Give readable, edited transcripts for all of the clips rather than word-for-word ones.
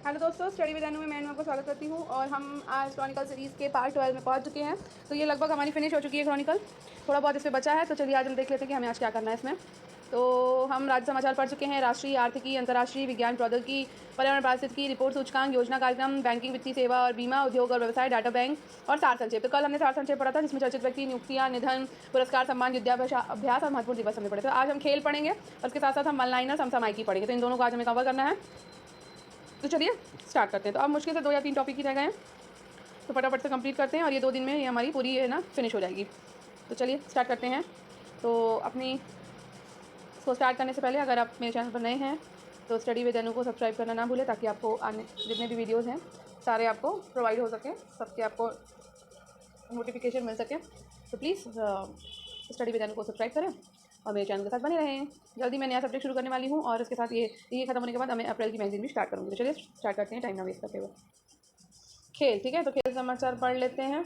Hello दोस्तों, study with अनु में मैं आपको स्वागत करती हूँ। और हम आज क्रॉनिकल सीरीज़ के पार्ट 12 में पहुँच चुके हैं। तो ये लगभग हमारी फिनिश हो चुकी है क्रॉनिकल, थोड़ा बहुत इसमें बचा है। तो चलिए आज हम देख लेते हैं कि हमें आज क्या करना है इसमें। तो हम राज्य समाचार पढ़ चुके हैं, राष्ट्रीय आर्थिकी, अंतर्राष्ट्रीय विज्ञान प्रौद्योगिकी, पर्यावरण पारिस्थितिकी, रिपोर्ट सूचकांक, योजना कार्यक्रम, बैंकिंग, वित्तीय सेवा और बीमा, उद्योग और व्यवसाय, डाटा बैंक और सार संक्षेप। तो कल हमने सार संक्षेप पढ़ा था, जिसमें चर्चित व्यक्ति, नियुक्तियाँ, निधन, पुरस्कार, सम्मान, युद्धाभ्यास और महत्वपूर्ण दिवस हमने पढ़े। तो आज हम खेल पढ़ेंगे और उसके साथ साथ हम वन लाइनर समसामयिकी पढ़ेंगे। तो इन दोनों को आज हमें कवर करना है। तो चलिए स्टार्ट करते हैं। तो अब मुश्किल से 2 या 3 टॉपिक ही रह गए हैं, तो फटाफट से कंप्लीट करते हैं और ये 2 दिन में ये हमारी पूरी है ना फिनिश हो जाएगी। तो चलिए स्टार्ट करते हैं। तो अपनी इसको स्टार्ट करने से पहले अगर आप मेरे चैनल पर नए हैं तो स्टडी विद अनु को सब्सक्राइब करना ना भूलें, ताकि आपको आने जितने भी वीडियोज़ हैं सारे आपको प्रोवाइड हो सके, सबके आपको नोटिफिकेशन मिल सके। तो प्लीज़ स्टडी विद अनु को सब्सक्राइब करें और मेरे चैनल के साथ बने रहें। जल्दी मैं नया सब्जेक्ट शुरू करने वाली हूँ और इसके साथ ये खत्म होने के बाद मैं अप्रैल की मैगजीन भी स्टार्ट करूँगी। तो चलिए स्टार्ट करते हैं, टाइम ना वेस्ट करते हुए। खेल, ठीक है। तो खेल समाचार पढ़ लेते हैं।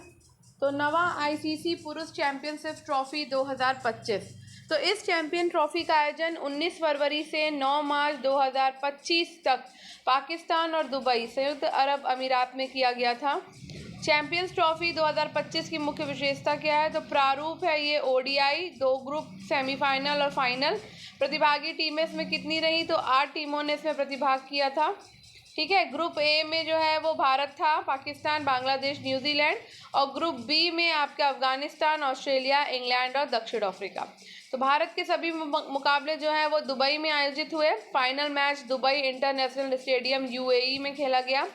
तो नवा आईसीसी पुरुष चैंपियनशिप ट्रॉफी 2025। तो इस चैंपियन ट्रॉफी का आयोजन 19 फरवरी से 9 मार्च 2025 तक पाकिस्तान और दुबई संयुक्त अरब अमीरात में किया गया था। चैंपियंस ट्रॉफी 2025 की मुख्य विशेषता क्या है? तो प्रारूप है ये ओडीआई, 2 ग्रुप, सेमीफाइनल और फाइनल। प्रतिभागी टीमें इसमें कितनी रही? तो 8 टीमों ने इसमें प्रतिभाग किया था, ठीक है। ग्रुप ए में जो है वो भारत था, पाकिस्तान, बांग्लादेश, न्यूजीलैंड। और ग्रुप बी में आपका अफगानिस्तान, ऑस्ट्रेलिया, इंग्लैंड और दक्षिण अफ्रीका। तो भारत के सभी मुकाबले जो है वो दुबई में आयोजित हुए। Final match Dubai international stadium UAE में खेला गया।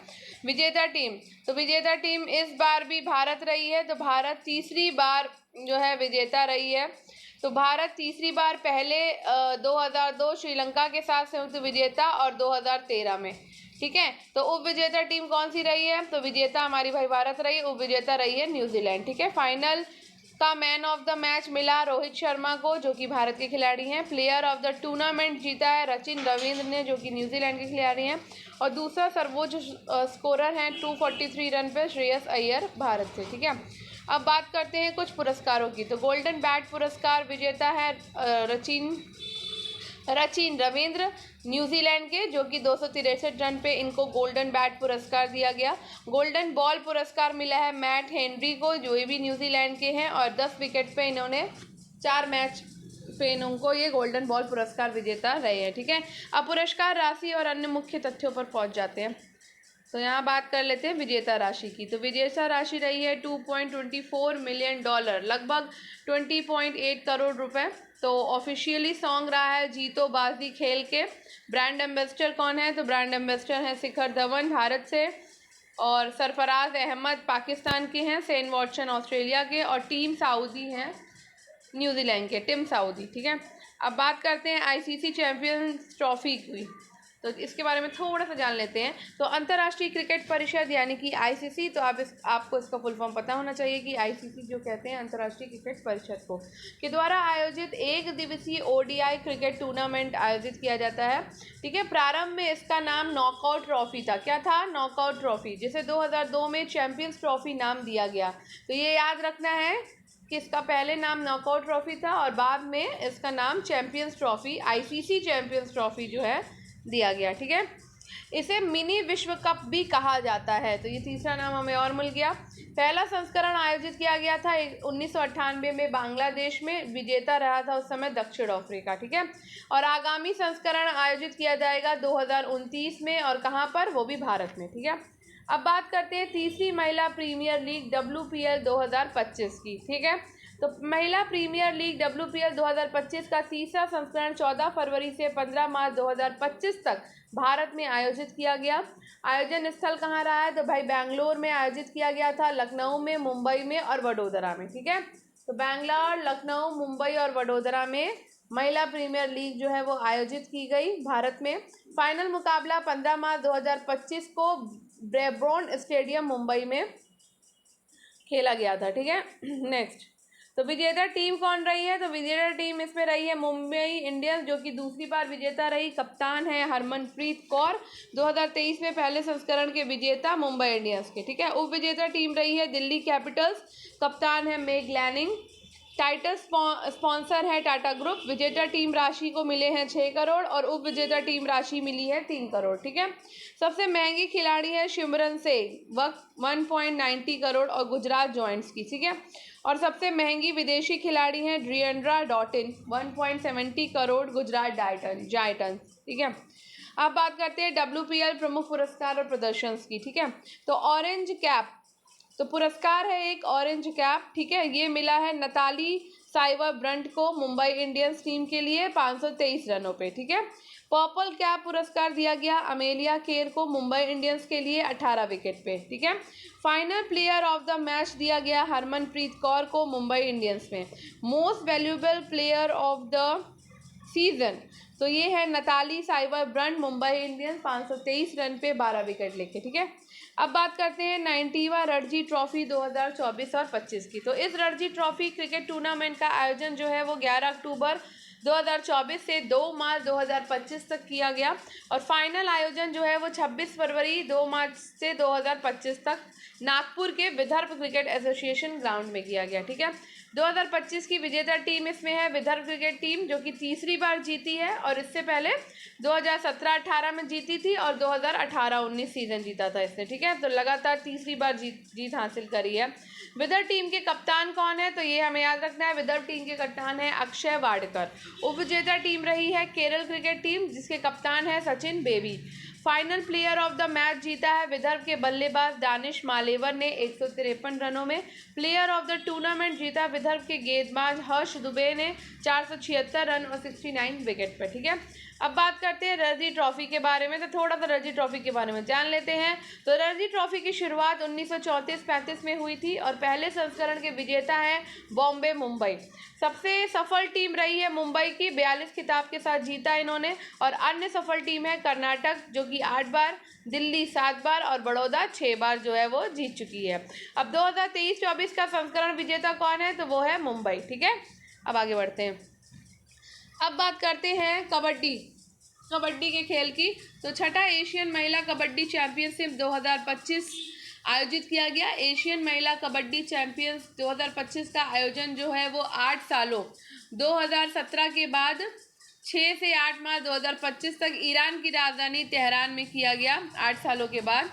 विजेता टीम, तो विजेता टीम इस बार भी भारत रही है। तो भारत तीसरी बार जो है विजेता रही है। तो भारत तीसरी बार, पहले 2002 श्रीलंका के साथ संयुक्त विजेता और 2013 में, ठीक है। तो उप विजेता टीम कौन सी रही है? तो विजेता हमारी भाई भारत रही, उप विजेता रही है न्यूजीलैंड, ठीक है। फाइनल का मैन ऑफ द मैच मिला रोहित शर्मा को, जो कि भारत के खिलाड़ी हैं। प्लेयर ऑफ द टूर्नामेंट जीता है रचिन रविंद्र ने, जो कि न्यूजीलैंड के खिलाड़ी हैं। और दूसरा सर्वोच्च स्कोरर हैं 243 रन पे श्रेयस अय्यर भारत से, ठीक है। अब बात करते हैं कुछ पुरस्कारों की। तो गोल्डन बैट पुरस्कार विजेता है रचिन रविंद्र न्यूजीलैंड के, जो कि 263 रन पे इनको गोल्डन बैट पुरस्कार दिया गया। गोल्डन बॉल पुरस्कार मिला है मैट हेनरी को, जो ये भी न्यूजीलैंड के हैं और 10 विकेट पे इन्होंने 4 मैच पे इनको ये गोल्डन बॉल पुरस्कार विजेता रहे हैं, ठीक है। अब पुरस्कार राशि और अन्य मुख्य तथ्यों पर पहुंच जाते हैं। तो यहाँ बात कर लेते हैं विजेता राशि की। तो विजेता राशि रही है $2.24 मिलियन, लगभग 20.8 करोड़ रुपए। तो ऑफिशियली सॉन्ग रहा है जीतो बाजी खेल के। ब्रांड एम्बेसडर कौन है? तो ब्रांड एम्बेसडर हैं शिखर धवन भारत से, और सरफराज अहमद पाकिस्तान के हैं, सेन वॉटसन ऑस्ट्रेलिया के, और टीम साउदी हैं न्यूजीलैंड के, टीम साउदी, ठीक है। अब बात करते हैं आईसीसी चैंपियंस ट्रॉफी की। तो इसके बारे में थोड़ा सा जान लेते हैं। तो अंतर्राष्ट्रीय क्रिकेट परिषद यानी कि आईसीसी, तो आपको इसका फुल फॉर्म पता होना चाहिए कि आईसीसी जो कहते हैं अंतर्राष्ट्रीय क्रिकेट परिषद को, के द्वारा आयोजित एक दिवसीय ओडीआई क्रिकेट टूर्नामेंट आयोजित किया जाता है, ठीक है। प्रारंभ में इसका नाम नॉकआउट ट्रॉफी था। क्या था? नॉकआउट ट्रॉफी, जिसे 2002 में चैंपियंस ट्रॉफी नाम दिया गया। तो ये याद रखना है कि इसका पहले नाम नॉकआउट ट्रॉफी था और बाद में इसका नाम champions trophy, ICC champions trophy जो है दिया गया, ठीक है। इसे मिनी विश्व कप भी कहा जाता है। तो ये तीसरा नाम हमें और मिल गया। पहला संस्करण आयोजित किया गया था 1998 में बांग्लादेश में, विजेता रहा था उस समय दक्षिण अफ्रीका, ठीक है। और आगामी संस्करण आयोजित किया जाएगा 2029 में, और कहाँ पर? वो भी भारत में, ठीक है। अब बात करते हैं तीसरी महिला प्रीमियर लीग WPL 2025 की, ठीक है। तो महिला प्रीमियर लीग WPL 2025 का तीसरा संस्करण 14 फरवरी से 15 मार्च 2025 तक भारत में आयोजित किया गया। आयोजन स्थल कहाँ रहा है? तो भाई बेंगलोर में आयोजित किया गया था, लखनऊ में, मुंबई में और वडोदरा में, ठीक है। तो बेंगलोर, लखनऊ, मुंबई और वडोदरा में महिला प्रीमियर लीग जो है वो आयोजित की गई भारत में। फाइनल मुकाबला 15 मार्च 2025 को ब्रेबॉर्न स्टेडियम मुंबई में खेला गया था, ठीक है। नेक्स्ट, तो विजेता टीम कौन रही है? तो विजेता टीम इसमें रही है मुंबई इंडियंस, जो कि दूसरी बार विजेता रही। कप्तान है हरमनप्रीत कौर, 2023 में पहले संस्करण के विजेता मुंबई इंडियंस के, ठीक है। उप विजेता टीम रही है दिल्ली कैपिटल्स, कप्तान है मेग लैनिंग, टाइटल स्पॉन्सर है टाटा ग्रुप। विजेता टीम राशि को मिले हैं 6 करोड़ और उप विजेता टीम राशि मिली है 3 करोड़। ठीक है। सबसे महंगी खिलाड़ी है सिमरन सिंह, वक्त 1.90 करोड़ और गुजरात जॉइंट्स की। ठीक है। और सबसे महंगी विदेशी खिलाड़ी हैं ड्रियंड्रा डॉटिन, 1.70 करोड़ गुजरात जाइटंस। ठीक है। अब बात करते हैं WPL प्रमुख पुरस्कार और प्रदर्शन की। ठीक है। तो ऑरेंज कैप, तो पुरस्कार है एक ऑरेंज कैप। ठीक है। ये मिला है नताली साइवर-ब्रंट को मुंबई इंडियंस टीम के लिए 523 रनों पे। ठीक है। पर्पल कैप पुरस्कार दिया गया अमेलिया केर को मुंबई इंडियंस के लिए 18 विकेट पे। ठीक है। Final player of the match दिया गया हरमनप्रीत कौर को मुंबई इंडियंस में। Most valuable player of the season, तो ये है Natalie Sciver-Brunt, Mumbai Indians, 523 run पे 12 विकेट लेके। ठीक है। अब बात करते हैं 90वां रणजी ट्रॉफी 2024 और 25 की। तो इस रणजी ट्रॉफी क्रिकेट टूर्नामेंट का आयोजन जो है वो 11 अक्टूबर 2024 से 2 मार्च 2025 तक किया गया और फाइनल आयोजन जो है वो 26 फरवरी 2 मार्च से 2025 तक नागपुर के विदर्भ क्रिकेट एसोसिएशन ग्राउंड में किया गया। ठीक है। 2025 की विजेता टीम इसमें है विदर्भ क्रिकेट टीम, जो कि तीसरी बार जीती है और इससे पहले 2017-18 में जीती थी और 2018-19 सीजन जीता था इसने। ठीक है। तो लगातार तीसरी बार जीत हासिल करी है। विदर्भ टीम के कप्तान कौन है, तो ये हमें याद रखना है। विदर्भ टीम के कप्तान है अक्षय वाडकर। उपविजेता टीम रही है केरल क्रिकेट टीम, जिसके कप्तान है Sachin baby. Final player of the match जीता है विदर्भ के बल्लेबाज दानिश मालेवर ने 153 रनों में। प्लेयर ऑफ द टूर्नामेंट जीता विदर्भ के गेंदबाज हर्ष दुबे ने 476 रन और 69 विकेट पर। ठीक है। अब बात करते हैं रणजी ट्रॉफी के बारे में, तो थोड़ा सा रणजी ट्रॉफी के बारे में जान लेते हैं। तो रणजी ट्रॉफी की शुरुआत 1934-35 में हुई थी और पहले संस्करण के विजेता हैं बॉम्बे मुंबई। सबसे सफल टीम रही है मुंबई की, 42 खिताब के साथ जीता इन्होंने। और अन्य सफल टीम है कर्नाटक, जो कि 8 बार, दिल्ली 7 बार और बड़ौदा 6 बार जो है वो जीत चुकी है। अब 2023-24 का संस्करण विजेता कौन है, तो वो है मुंबई। ठीक है। अब आगे बढ़ते हैं। अब बात करते हैं कबड्डी के खेल की। तो छठा एशियन महिला कबड्डी चैंपियनशिप 2025 आयोजित किया गया। एशियन महिला कबड्डी चैंपियंस 2025 का आयोजन जो है वो 8 सालों 2017 के बाद 6 से 8 मार्च 2025 तक ईरान की राजधानी तेहरान में किया गया, 8 सालों के बाद।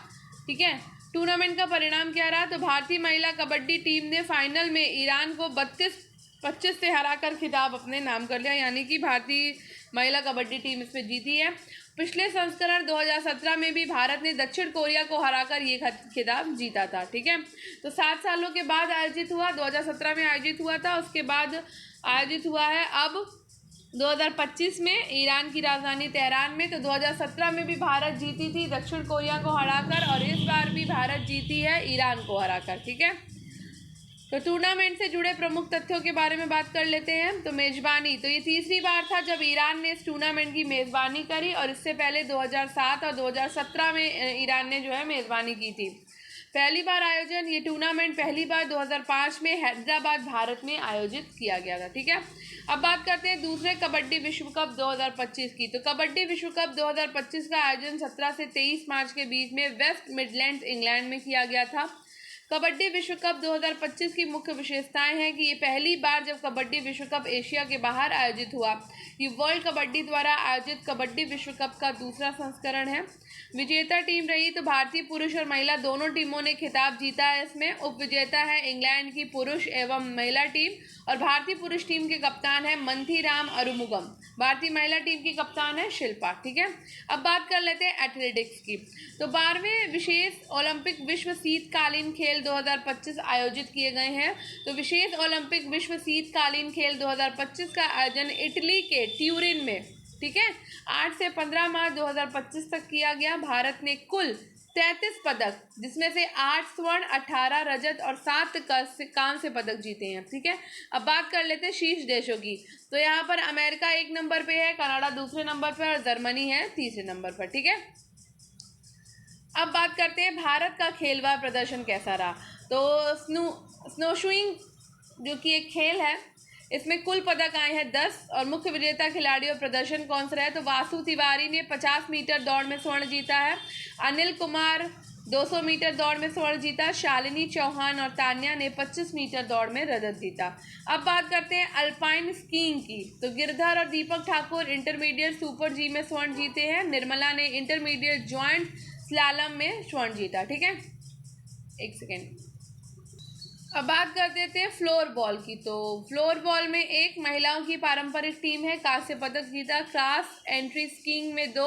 ठीक है। टूर्नामेंट का परिणाम क्या रहा, तो भारतीय महिला कबड्डी टीम ने फाइनल में ईरान को 32-25 से हराकर खिताब अपने नाम कर लिया, यानी कि भारतीय महिला कबड्डी टीम इसमें जीती है। पिछले संस्करण 2017 में भी भारत ने दक्षिण कोरिया को हराकर ये खिताब जीता था। ठीक है। तो 7 सालों के बाद आयोजित हुआ, 2017 में आयोजित हुआ था, उसके बाद आयोजित हुआ है अब 2025 में ईरान की राजधानी तेहरान में। तो 2017 में भी भारत जीती थी दक्षिण कोरिया को हराकर और इस बार भी भारत जीती है ईरान को हराकर। ठीक है। तो टूर्नामेंट से जुड़े प्रमुख तथ्यों के बारे में बात कर लेते हैं। तो मेजबानी, तो ये तीसरी बार था जब ईरान ने इस टूर्नामेंट की मेज़बानी करी और इससे पहले 2007 और 2017 में ईरान ने जो है मेज़बानी की थी। पहली बार आयोजन, ये टूर्नामेंट पहली बार 2005 में हैदराबाद भारत में आयोजित किया गया था। ठीक है। अब बात करते हैं दूसरे कबड्डी विश्व कप 2025 की। तो कबड्डी विश्व कप 2025 का आयोजन 17 से 23 मार्च के बीच में वेस्ट मिडलैंड्स इंग्लैंड में किया गया था। कबड्डी विश्व कप 2025 की मुख्य विशेषताएं हैं कि ये पहली बार जब कबड्डी विश्व कप एशिया के बाहर आयोजित हुआ। ये वर्ल्ड कबड्डी द्वारा आयोजित कबड्डी विश्व कप का दूसरा संस्करण है। विजेता टीम रही तो भारतीय पुरुष और महिला दोनों टीमों ने खिताब जीता है इसमें। उप विजेता है इंग्लैंड की पुरुष एवं महिला टीम और भारतीय पुरुष टीम के कप्तान है मंथीराम अरुमुगम। भारतीय महिला टीम की कप्तान है शिल्पा। ठीक है। अब बात कर लेते हैं एथलेटिक्स की। तो 12वें विशेष ओलंपिक विश्व शीतकालीन खेल 2025 आयोजित किए गए हैं। तो विशेष ओलंपिक विश्व शीतकालीन खेल 2025 का आयोजन इटली के ट्यूरिन में, ठीक है, 8 से 15 मार्च 2025 तक किया गया। भारत ने कुल 33 पदक, जिसमें से 8 स्वर्ण, 18 रजत और 7 कांस्य पदक जीते हैं। ठीक है। अब बात कर लेते हैं शीर्ष देशों की। तो यहाँ पर अमेरिका 1 नंबर पे है, कनाडा दूसरे नंबर पर और जर्मनी है तीसरे नंबर पर। ठीक है। अब बात करते हैं भारत का खेलवार प्रदर्शन कैसा रहा। तो स्नोशूइंग जो कि एक खेल है, इसमें कुल पदक आए हैं 10 और मुख्य विजेता खिलाड़ी और प्रदर्शन कौन सा रहे, तो वासु तिवारी ने 50 मीटर दौड़ में स्वर्ण जीता है। अनिल कुमार 200 मीटर दौड़ में स्वर्ण जीता। शालिनी चौहान और तान्या ने 25 मीटर दौड़ में रजत जीता। अब बात करते हैं अल्पाइन स्कीइंग की। तो गिरधर और दीपक ठाकुर इंटरमीडिएट सुपर जी में स्वर्ण जीते हैं। निर्मला ने इंटरमीडिएट ज्वाइंट स्लालम में स्वर्ण जीता। ठीक है, एक सेकेंड। अब बात करते थे फ्लोर बॉल की। तो फ्लोर बॉल में एक महिलाओं की पारंपरिक टीम है, कांस्य पदक जीता। क्रॉस एंट्री स्कीइंग में 2,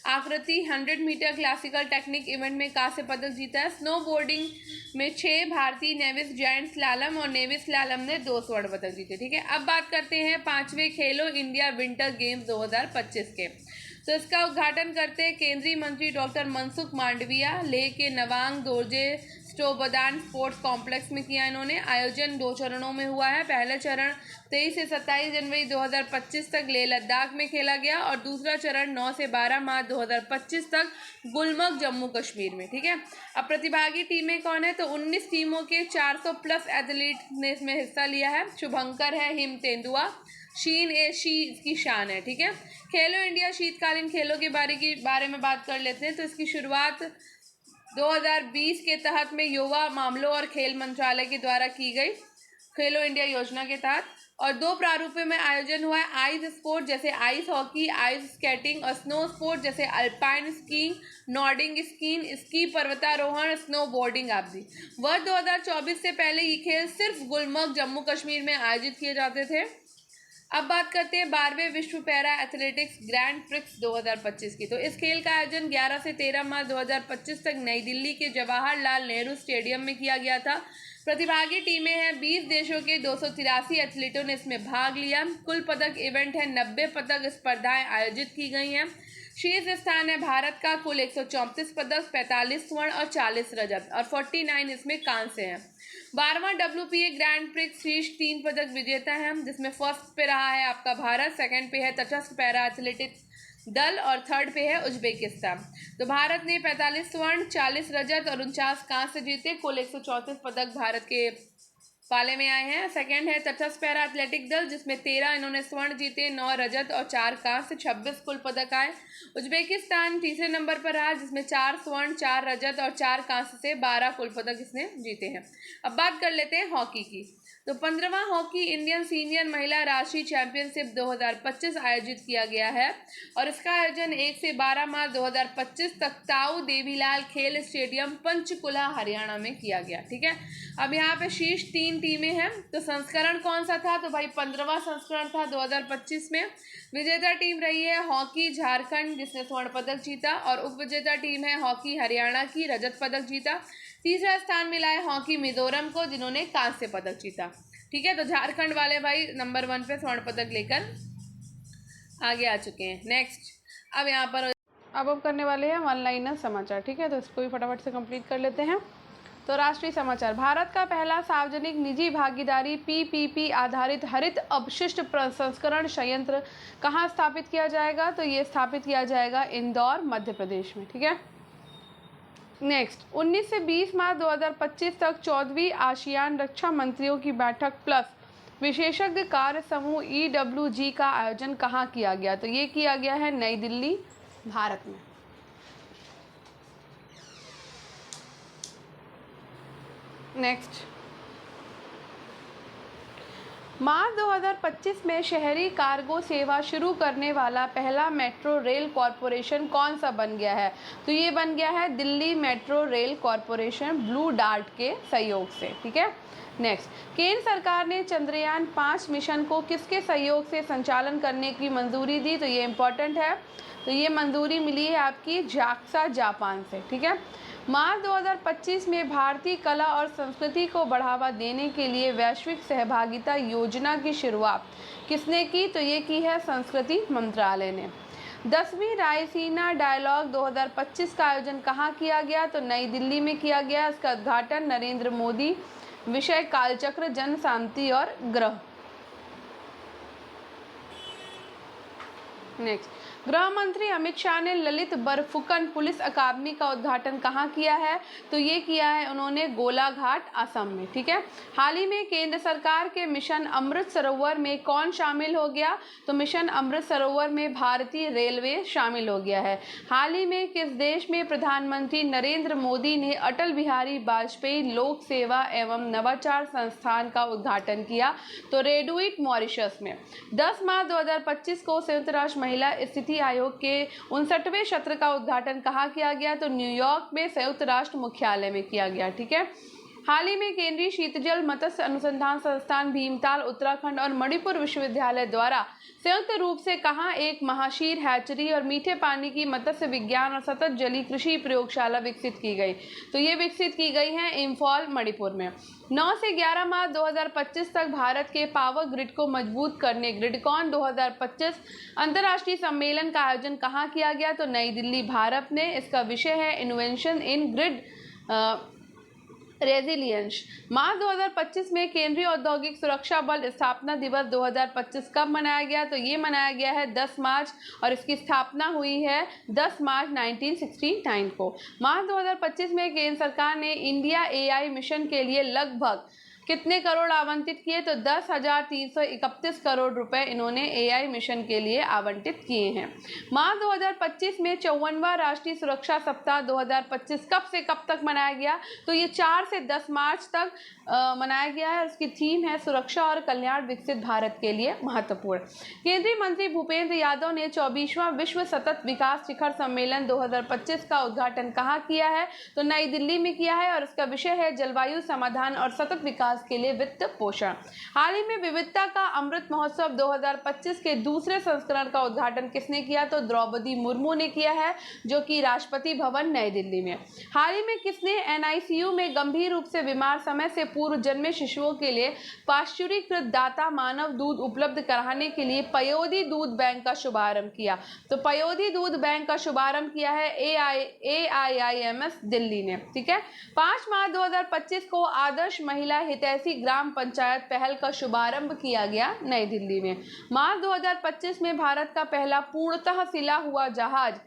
आकृति 100 मीटर क्लासिकल टेक्निक इवेंट में कांस्य पदक जीता है। स्नो बोर्डिंग में 6, भारती नेविस जायंट स्लालम और नेविस स्लालम ने 2 स्वर्ण पदक जीते। ठीक है, अब बात करते हैं 5वें खेलो इंडिया विंटर गेम्स 2025 के। तो इसका उद्घाटन करते हैं केंद्रीय मंत्री डॉक्टर मनसुख मांडविया। लेह के नवांग दोरजे स्टोबदान स्पोर्ट्स कॉम्प्लेक्स में किया इन्होंने। आयोजन 2 चरणों में हुआ है। पहला चरण 23 से 27 जनवरी 2025 तक लेह लद्दाख में खेला गया और दूसरा चरण 9 से 12 मार्च 2025 तक गुलमर्ग जम्मू कश्मीर में। ठीक है, अब प्रतिभागी टीमें कौन है? तो 19 टीमों के 400 प्लस एथलीट ने इसमें हिस्सा लिया है। शुभंकर है, हिम तेंदुआ, शीन ए शी इसकी शान है। ठीक है, खेलो इंडिया शीतकालीन खेलों के बारे में बात कर लेते हैं। तो इसकी शुरुआत 2020 के तहत में युवा मामलों और खेल मंत्रालय के द्वारा की गई खेलो इंडिया योजना के तहत, और 2 प्रारूपों में आयोजन हुआ है। आइस स्पोर्ट जैसे आइस हॉकी, आइस स्केटिंग, और स्नो स्पोर्ट जैसे अल्पाइन स्कीइंग, नॉर्डिंग स्कीइंग, स्की पर्वतारोहण, स्नो बोर्डिंग आदि। वर्ष 2024 से पहले ये खेल सिर्फ गुलमर्ग जम्मू कश्मीर में आयोजित किए जाते थे। अब बात करते हैं 12वें विश्व पैरा एथलेटिक्स ग्रैंड प्रिक्स 2025 की। तो इस खेल का आयोजन 11 से 13 मार्च 2025 तक नई दिल्ली के जवाहरलाल नेहरू स्टेडियम में किया गया था। प्रतिभागी टीमें हैं, 20 देशों के 283 एथलीटों ने इसमें भाग लिया। कुल पदक इवेंट है, 90 पदक स्पर्धाएं आयोजित की गई हैं। शीर्ष स्थान है भारत का, कुल 134 पदक, 45 स्वर्ण और 40 रजत और 49 इसमें कांस्य हैं। 12वां WPA ग्रैंड प्रिक्स शीर्ष 3 पदक विजेता है, जिसमें फर्स्ट पे रहा है आपका भारत, सेकंड पे है तटस्थ पैरा एथलेटिक्स दल और थर्ड पे है उज्बेकिस्तान। तो भारत ने 45 स्वर्ण, 40 रजत और 49 कांस्य जीते। कुल 134 पदक भारत के पाले में आए हैं। सेकंड है तटस्थ पैरा एथलेटिक दल, जिसमें 13 इन्होंने स्वर्ण जीते, 9 रजत और 4 कांस्य, 26 कुल पदक आए। उज्बेकिस्तान तीसरे नंबर पर रहा, जिसमें 4 स्वर्ण, 4 रजत और 4 कांस्य से 12 कुल पदक इसने जीते हैं। अब बात कर लेते हैं हॉकी की। तो 15वां हॉकी इंडियन सीनियर महिला राष्ट्रीय चैंपियनशिप 2025 आयोजित किया गया है और इसका आयोजन 1 से 12 मार्च 2025 तक ताऊ देवीलाल खेल स्टेडियम पंचकुला हरियाणा में किया गया। ठीक है, अब यहाँ पे शीर्ष 3 टीमें हैं। तो संस्करण कौन सा था? तो भाई 15वां संस्करण था 2025 में। विजेता टीम रही है हॉकी झारखंड, जिसने स्वर्ण पदक जीता, और उप विजेता टीम है हॉकी हरियाणा की, रजत पदक जीता। तीसरा स्थान मिला है हॉकी मिजोरम को, जिन्होंने कांस्य पदक जीता। ठीक है, तो झारखंड वाले भाई नंबर 1 पे स्वर्ण पदक लेकर आगे आ चुके हैं। नेक्स्ट, अब यहाँ पर अब हम करने वाले हैं वन लाइनर समाचार। ठीक है, तो इसको भी फटाफट से कंप्लीट कर लेते हैं। तो राष्ट्रीय समाचार, भारत का पहला सार्वजनिक निजी भागीदारी PPP आधारित हरित अपशिष्ट प्रसंस्करण संयंत्र कहाँ स्थापित किया जाएगा? तो ये स्थापित किया जाएगा इंदौर, मध्य प्रदेश में। ठीक है, नेक्स्ट, 19 से 20 मार्च 2025 तक 14वीं आसियान रक्षा मंत्रियों की बैठक प्लस विशेषज्ञ कार्य समूह EWG का आयोजन कहाँ किया गया? तो ये किया गया है नई दिल्ली, भारत में। नेक्स्ट, मार्च 2025 में शहरी कार्गो सेवा शुरू करने वाला पहला मेट्रो रेल कॉरपोरेशन कौन सा बन गया है? तो ये बन गया है Delhi metro rail corporation, blue dart के सहयोग से। ठीक है, नेक्स्ट, केंद्र सरकार ने चंद्रयान 5 मिशन को किसके सहयोग से संचालन करने की मंजूरी दी? तो ये इम्पोर्टेंट है। तो ये मंजूरी मिली है आपकी जाक्सा, जापान से। ठीक है, मार्च 2025 में भारतीय कला और संस्कृति को बढ़ावा देने के लिए वैश्विक सहभागिता योजना की शुरुआत किसने की? तो ये की है संस्कृति मंत्रालय ने। 10वीं रायसीना डायलॉग 2025 का आयोजन कहाँ किया गया? तो नई दिल्ली में किया गया। इसका उद्घाटन नरेंद्र मोदी। विषय कालचक्र, जन शांति और ग्रह। नेक्स्ट, गृह मंत्री अमित शाह ने ललित बरफुकन पुलिस अकादमी का उद्घाटन कहाँ किया है? तो ये किया है उन्होंने गोलाघाट, असम में। ठीक है। हाल ही में केंद्र सरकार के मिशन अमृत सरोवर में कौन शामिल हो गया? तो मिशन अमृत सरोवर में भारतीय रेलवे शामिल हो गया है। हाल ही में किस देश में प्रधानमंत्री नरेंद्र मोदी ने अटल बिहारी वाजपेयी लोक सेवा एवं नवाचार संस्थान का उद्घाटन किया? तो रेडुइट, मॉरिशस में। 10 मार्च 2025 को संयुक्त राष्ट्र महिला स्थिति आयोग के 59वें सत्र का उद्घाटन कहाँ किया गया? तो न्यूयॉर्क में संयुक्त राष्ट्र मुख्यालय में किया गया। ठीक है। हाल ही में केंद्रीय शीतजल मत्स्य अनुसंधान संस्थान भीमताल उत्तराखंड और मणिपुर विश्वविद्यालय द्वारा संयुक्त रूप से कहाँ एक महाशीर हैचरी और मीठे पानी की मत्स्य विज्ञान और सतत जलीय कृषि प्रयोगशाला विकसित की गई? तो ये विकसित की गई है इम्फॉल, मणिपुर में। 9 से 11 मार्च 2025 तक भारत के पावर ग्रिड को मजबूत करने ग्रिडकॉन 2025 अंतर्राष्ट्रीय सम्मेलन का आयोजन कहाँ किया गया? तो नई दिल्ली, भारत में। इसका विषय है इनोवेशन इन ग्रिड रेजिलियंस। मार्च 2025 में केंद्रीय औद्योगिक सुरक्षा बल स्थापना दिवस 2025 कब मनाया गया? तो ये मनाया गया है 10 मार्च और इसकी स्थापना हुई है 10 मार्च 1969 को। मार्च 2025 में केंद्र सरकार ने इंडिया एआई मिशन के लिए लगभग कितने करोड़ आवंटित किए? तो 10,331 करोड़ रुपए इन्होंने एआई मिशन के लिए आवंटित किए हैं। मार्च 2025 में 54वां राष्ट्रीय सुरक्षा सप्ताह 2025 कब से कब तक मनाया गया? तो ये 4 से 10 मार्च तक मनाया गया है। उसकी थीम है सुरक्षा और कल्याण विकसित भारत के लिए महत्वपूर्ण। केंद्रीय मंत्री भूपेंद्र यादव ने 24वां विश्व सतत विकास शिखर सम्मेलन 2025 का उद्घाटन कहाँ किया है? तो नई दिल्ली में किया है और इसका विषय है जलवायु समाधान और सतत विकास के लिए वित्त पोषण। हाल ही में विविधता का अमृत महोत्सव 2025 के दूसरे संस्करण का उद्घाटन किसने किया? तो द्रौपदी मुर्मू ने किया है, जो कि राष्ट्रपति भवन, नई दिल्ली में। हाल ही में किसने एनआईसीयू में गंभीर रूप से बीमार समय से पूर्व जन्मे शिशुओं के लिए पाश्चुरीकृत दाता मानव दूध उपलब्ध कराने के लिए पयोधी दूध बैंक का शुभारंभ किया? तो पयोधी दूध बैंक का शुभारंभ किया है AIIMS दिल्ली ने। ठीक है। 5 मार्च 2025 को आदर्श महिला हितैषी ग्राम पंचायत पहल का शुभारंभ किया गया, नई दिल्ली में। मार्च 2025 में भारत का पहला पूर्णतः सिला हुआ जहाज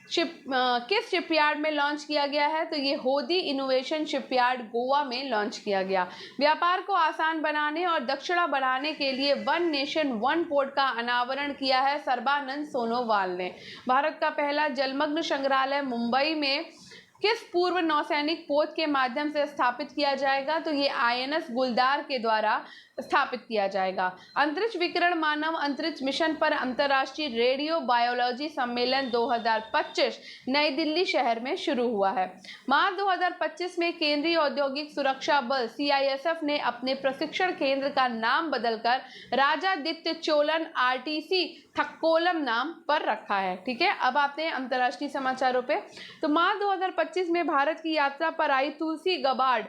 किस शिपयार्ड में लॉन्च किया गया है? तो ये होदी इनोवेशन शिपयार्ड, गोवा में लॉन्च किया गया। व्यापार को आसान बनाने और दक्षता बढ़ाने के लिए वन नेशन वन पोर्ट का अनावरण किया है सर्बानंद सोनोवाल ने। भारत का पहला जलमग्न संग्रहालय मुंबई में किस पूर्व नौसैनिक पोत के माध्यम से स्थापित किया जाएगा? तो ये INS गुलदार के द्वारा स्थापित किया जाएगा। अंतरिक्ष विकिरण मानव अंतरिक्ष मिशन पर अंतर्राष्ट्रीय रेडियो बायोलॉजी सम्मेलन 2025 नई दिल्ली शहर में शुरू हुआ है। मार्च 2025 में केंद्रीय औद्योगिक सुरक्षा बल CISF ने अपने प्रशिक्षण केंद्र का नाम बदलकर राजादित्य चोलन RTC थक्कोलम नाम पर रखा है। ठीक है। अब आते हैं अंतर्राष्ट्रीय समाचारों पे। तो मार्च 2025 में भारत की यात्रा पर आई तुलसी गबार्ड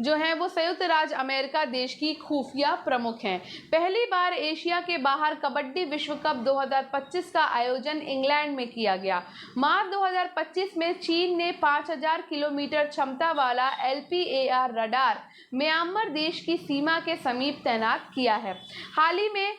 जो है वो संयुक्त राज्य अमेरिका देश की खुफिया प्रमुख हैं। पहली बार एशिया के बाहर कबड्डी विश्व कप 2025 का आयोजन इंग्लैंड में किया गया। मार्च 2025 में चीन ने 5000 किलोमीटर क्षमता वाला LPAR रडार म्यांमार देश की सीमा के समीप तैनात किया है। हाल ही में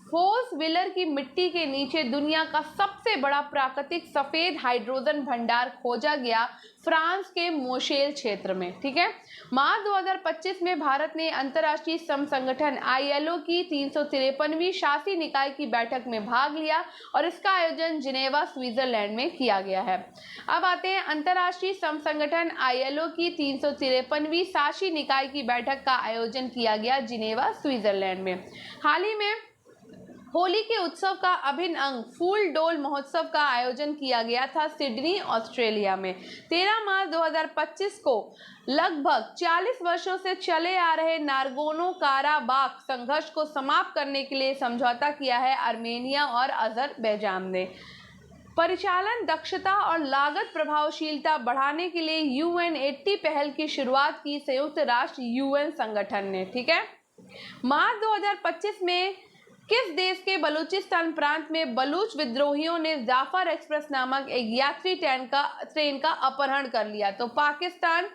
फोर्स व्हीलर की मिट्टी के नीचे दुनिया का सबसे बड़ा प्राकृतिक सफेद हाइड्रोजन भंडार खोजा गया फ्रांस के मोशेल क्षेत्र में। ठीक है। मार्च 2025 में भारत ने अंतर्राष्ट्रीय श्रम संगठन ILO की 353वीं शासी निकाय की बैठक में भाग लिया और इसका आयोजन जिनेवा, स्विट्जरलैंड में किया गया है। अब आते हैं अंतर्राष्ट्रीय श्रम संगठन ILO की 353वीं शासी निकाय की बैठक का आयोजन किया गया जिनेवा, स्विट्जरलैंड में। हाल ही में होली के उत्सव का अभिन्न अंग फूल डोल महोत्सव का आयोजन किया गया था सिडनी, ऑस्ट्रेलिया में। 13 मार्च 2025 को लगभग 40 वर्षों से चले आ रहे नागोर्नो काराबाख संघर्ष को समाप्त करने के लिए समझौता किया है आर्मेनिया और अजरबैजान ने। परिचालन दक्षता और लागत प्रभावशीलता बढ़ाने के लिए UN80 पहल की शुरुआत की संयुक्त राष्ट्र UN संगठन ने। ठीक है। मार्च 2025 में किस देश के बलूचिस्तान प्रांत में बलूच विद्रोहियों ने जाफर एक्सप्रेस नामक एक यात्री ट्रेन का अपहरण कर लिया? तो पाकिस्तान,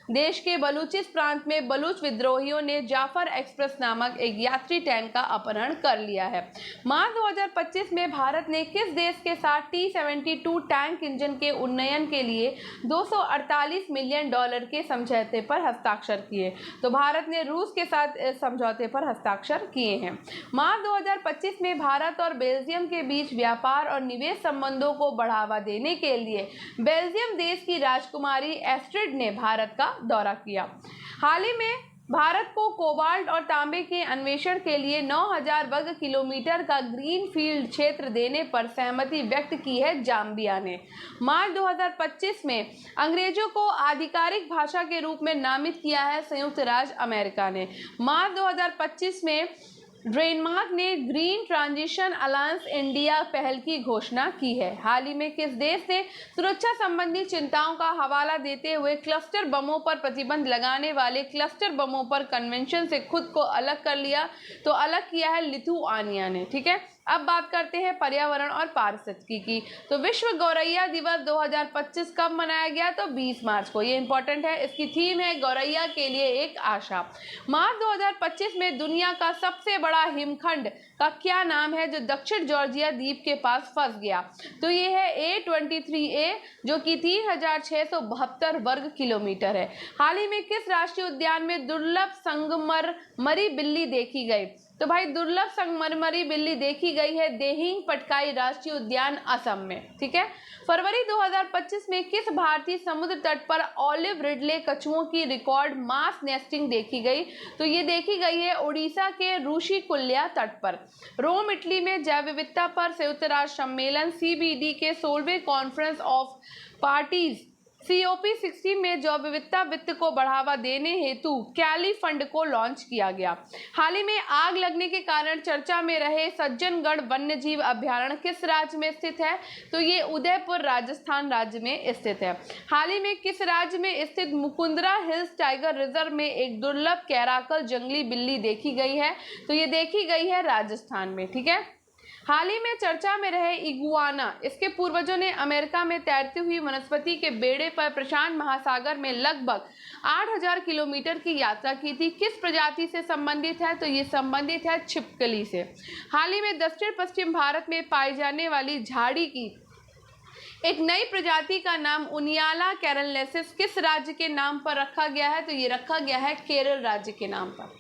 देश के बलूचिस्तान प्रांत में बलूच विद्रोहियों ने जाफर एक्सप्रेस नामक एक यात्री टैंक का अपहरण कर लिया है। मार्च 2025 में भारत ने किस देश के साथ T-72 टैंक इंजन के उन्नयन के लिए $248 मिलियन के समझौते पर हस्ताक्षर किए? तो भारत ने रूस के साथ इस समझौते पर हस्ताक्षर किए हैं। मार्च 2025 में भारत और बेल्जियम के बीच व्यापार और निवेश संबंधों को बढ़ावा देने के लिए बेल्जियम देश की राजकुमारी एस्ट्रिड ने भारत का दौरा किया। हाल ही में भारत को कोबाल्ट और तांबे के अन्वेषण के लिए 9000 वर्ग किलोमीटर का ग्रीन फील्ड क्षेत्र देने पर सहमति व्यक्त की है जाम्बिया ने। मार्च 2025 में अंग्रेजों को आधिकारिक भाषा के रूप में नामित किया है संयुक्त राज्य अमेरिका ने। मार्च 2025 में डेनमार्क ने ग्रीन ट्रांजिशन अलायंस इंडिया पहल की घोषणा की है। हाल ही में किस देश ने सुरक्षा संबंधी चिंताओं का हवाला देते हुए क्लस्टर बमों पर प्रतिबंध लगाने वाले क्लस्टर बमों पर कन्वेंशन से खुद को अलग कर लिया? तो अलग किया है लिथुआनिया ने। ठीक है, अब बात करते हैं पर्यावरण और पारिस्थितिकी की। तो विश्व गौरैया दिवस 2025 कब मनाया गया? तो 20 मार्च को। ये इंपॉर्टेंट है। इसकी थीम है गौरैया के लिए एक आशा। मार्च 2025 में दुनिया का सबसे बड़ा हिमखंड का क्या नाम है जो दक्षिण जॉर्जिया द्वीप के पास फंस गया? तो ये है A23A, जो कि 3672 वर्ग किलोमीटर है। हाल ही में किस राष्ट्रीय उद्यान में दुर्लभ संगमरमरी बिल्ली देखी गई? तो भाई दुर्लभ संगमरमरी बिल्ली देखी गई है देहिंग पटकाई राष्ट्रीय उद्यान असम में। ठीक है, फरवरी 2025 में किस भारतीय समुद्र तट पर ऑलिव रिडले कछुओं की रिकॉर्ड मास नेस्टिंग देखी गई? तो ये देखी गई है उड़ीसा के ऋषिकुल्या तट पर। रोम इटली में जैव विविधता पर संयुक्त राष्ट्र सम्मेलन CBD के 16वें कॉन्फ्रेंस ऑफ पार्टीज COP16 में जैव विविधता वित्त को बढ़ावा देने हेतु कैली फंड को लॉन्च किया गया। हाल ही में आग लगने के कारण चर्चा में रहे सज्जनगढ़ वन्यजीव अभयारण्य किस राज्य में स्थित है? तो ये उदयपुर राजस्थान राज्य में स्थित है। हाल ही में किस राज्य में स्थित मुकुंदरा हिल्स टाइगर रिजर्व में एक दुर्लभ कैराकल जंगली बिल्ली देखी गई है? तो ये देखी गई है राजस्थान में। ठीक है, हाल ही में चर्चा में रहे इगुआना, इसके पूर्वजों ने अमेरिका में तैरती हुई वनस्पति के बेड़े पर प्रशांत महासागर में लगभग 8000 किलोमीटर की यात्रा की थी। किस प्रजाति से संबंधित है? तो ये संबंधित है छिपकली से। हाल ही में दक्षिण पश्चिम भारत में पाई जाने वाली झाड़ी की एक नई प्रजाति का नाम उनियाला कैरलनेसिस किस राज्य के नाम पर रखा गया है? तो ये रखा गया है केरल राज्य के नाम पर।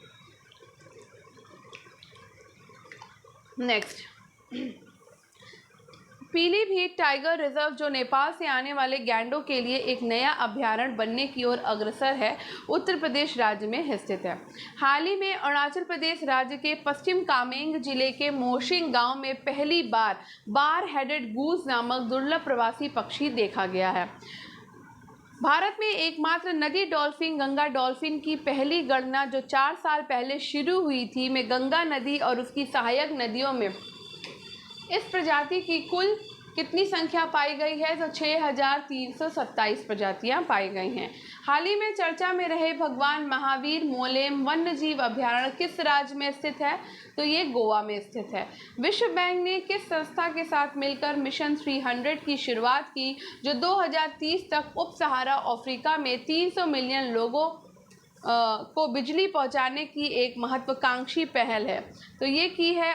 नेक्स्ट, पीलीभीत टाइगर रिजर्व जो नेपाल से आने वाले गैंडों के लिए एक नया अभयारण्य बनने की ओर अग्रसर है, उत्तर प्रदेश राज्य में स्थित है। हाल ही में अरुणाचल प्रदेश राज्य के पश्चिम कामेंग जिले के मोशिंग गांव में पहली बार बार हेडेड गूस नामक दुर्लभ प्रवासी पक्षी देखा गया है। भारत में एकमात्र नदी डॉल्फिन गंगा डॉल्फिन की पहली गणना जो 4 साल पहले शुरू हुई थी में गंगा नदी और उसकी सहायक नदियों में इस प्रजाति की कुल कितनी संख्या पाई गई है? तो 6327 प्रजातियां पाई गई हैं। हाल ही में चर्चा में रहे भगवान महावीर मोलेम वन्यजीव अभयारण्य किस राज्य में स्थित है? तो ये गोवा में स्थित है। विश्व बैंक ने किस संस्था के साथ मिलकर मिशन 300 की शुरुआत की जो 2030 तक उप सहारा अफ्रीका में 300 मिलियन लोगों को बिजली पहुंचाने की एक महत्वाकांक्षी पहल है? तो ये की है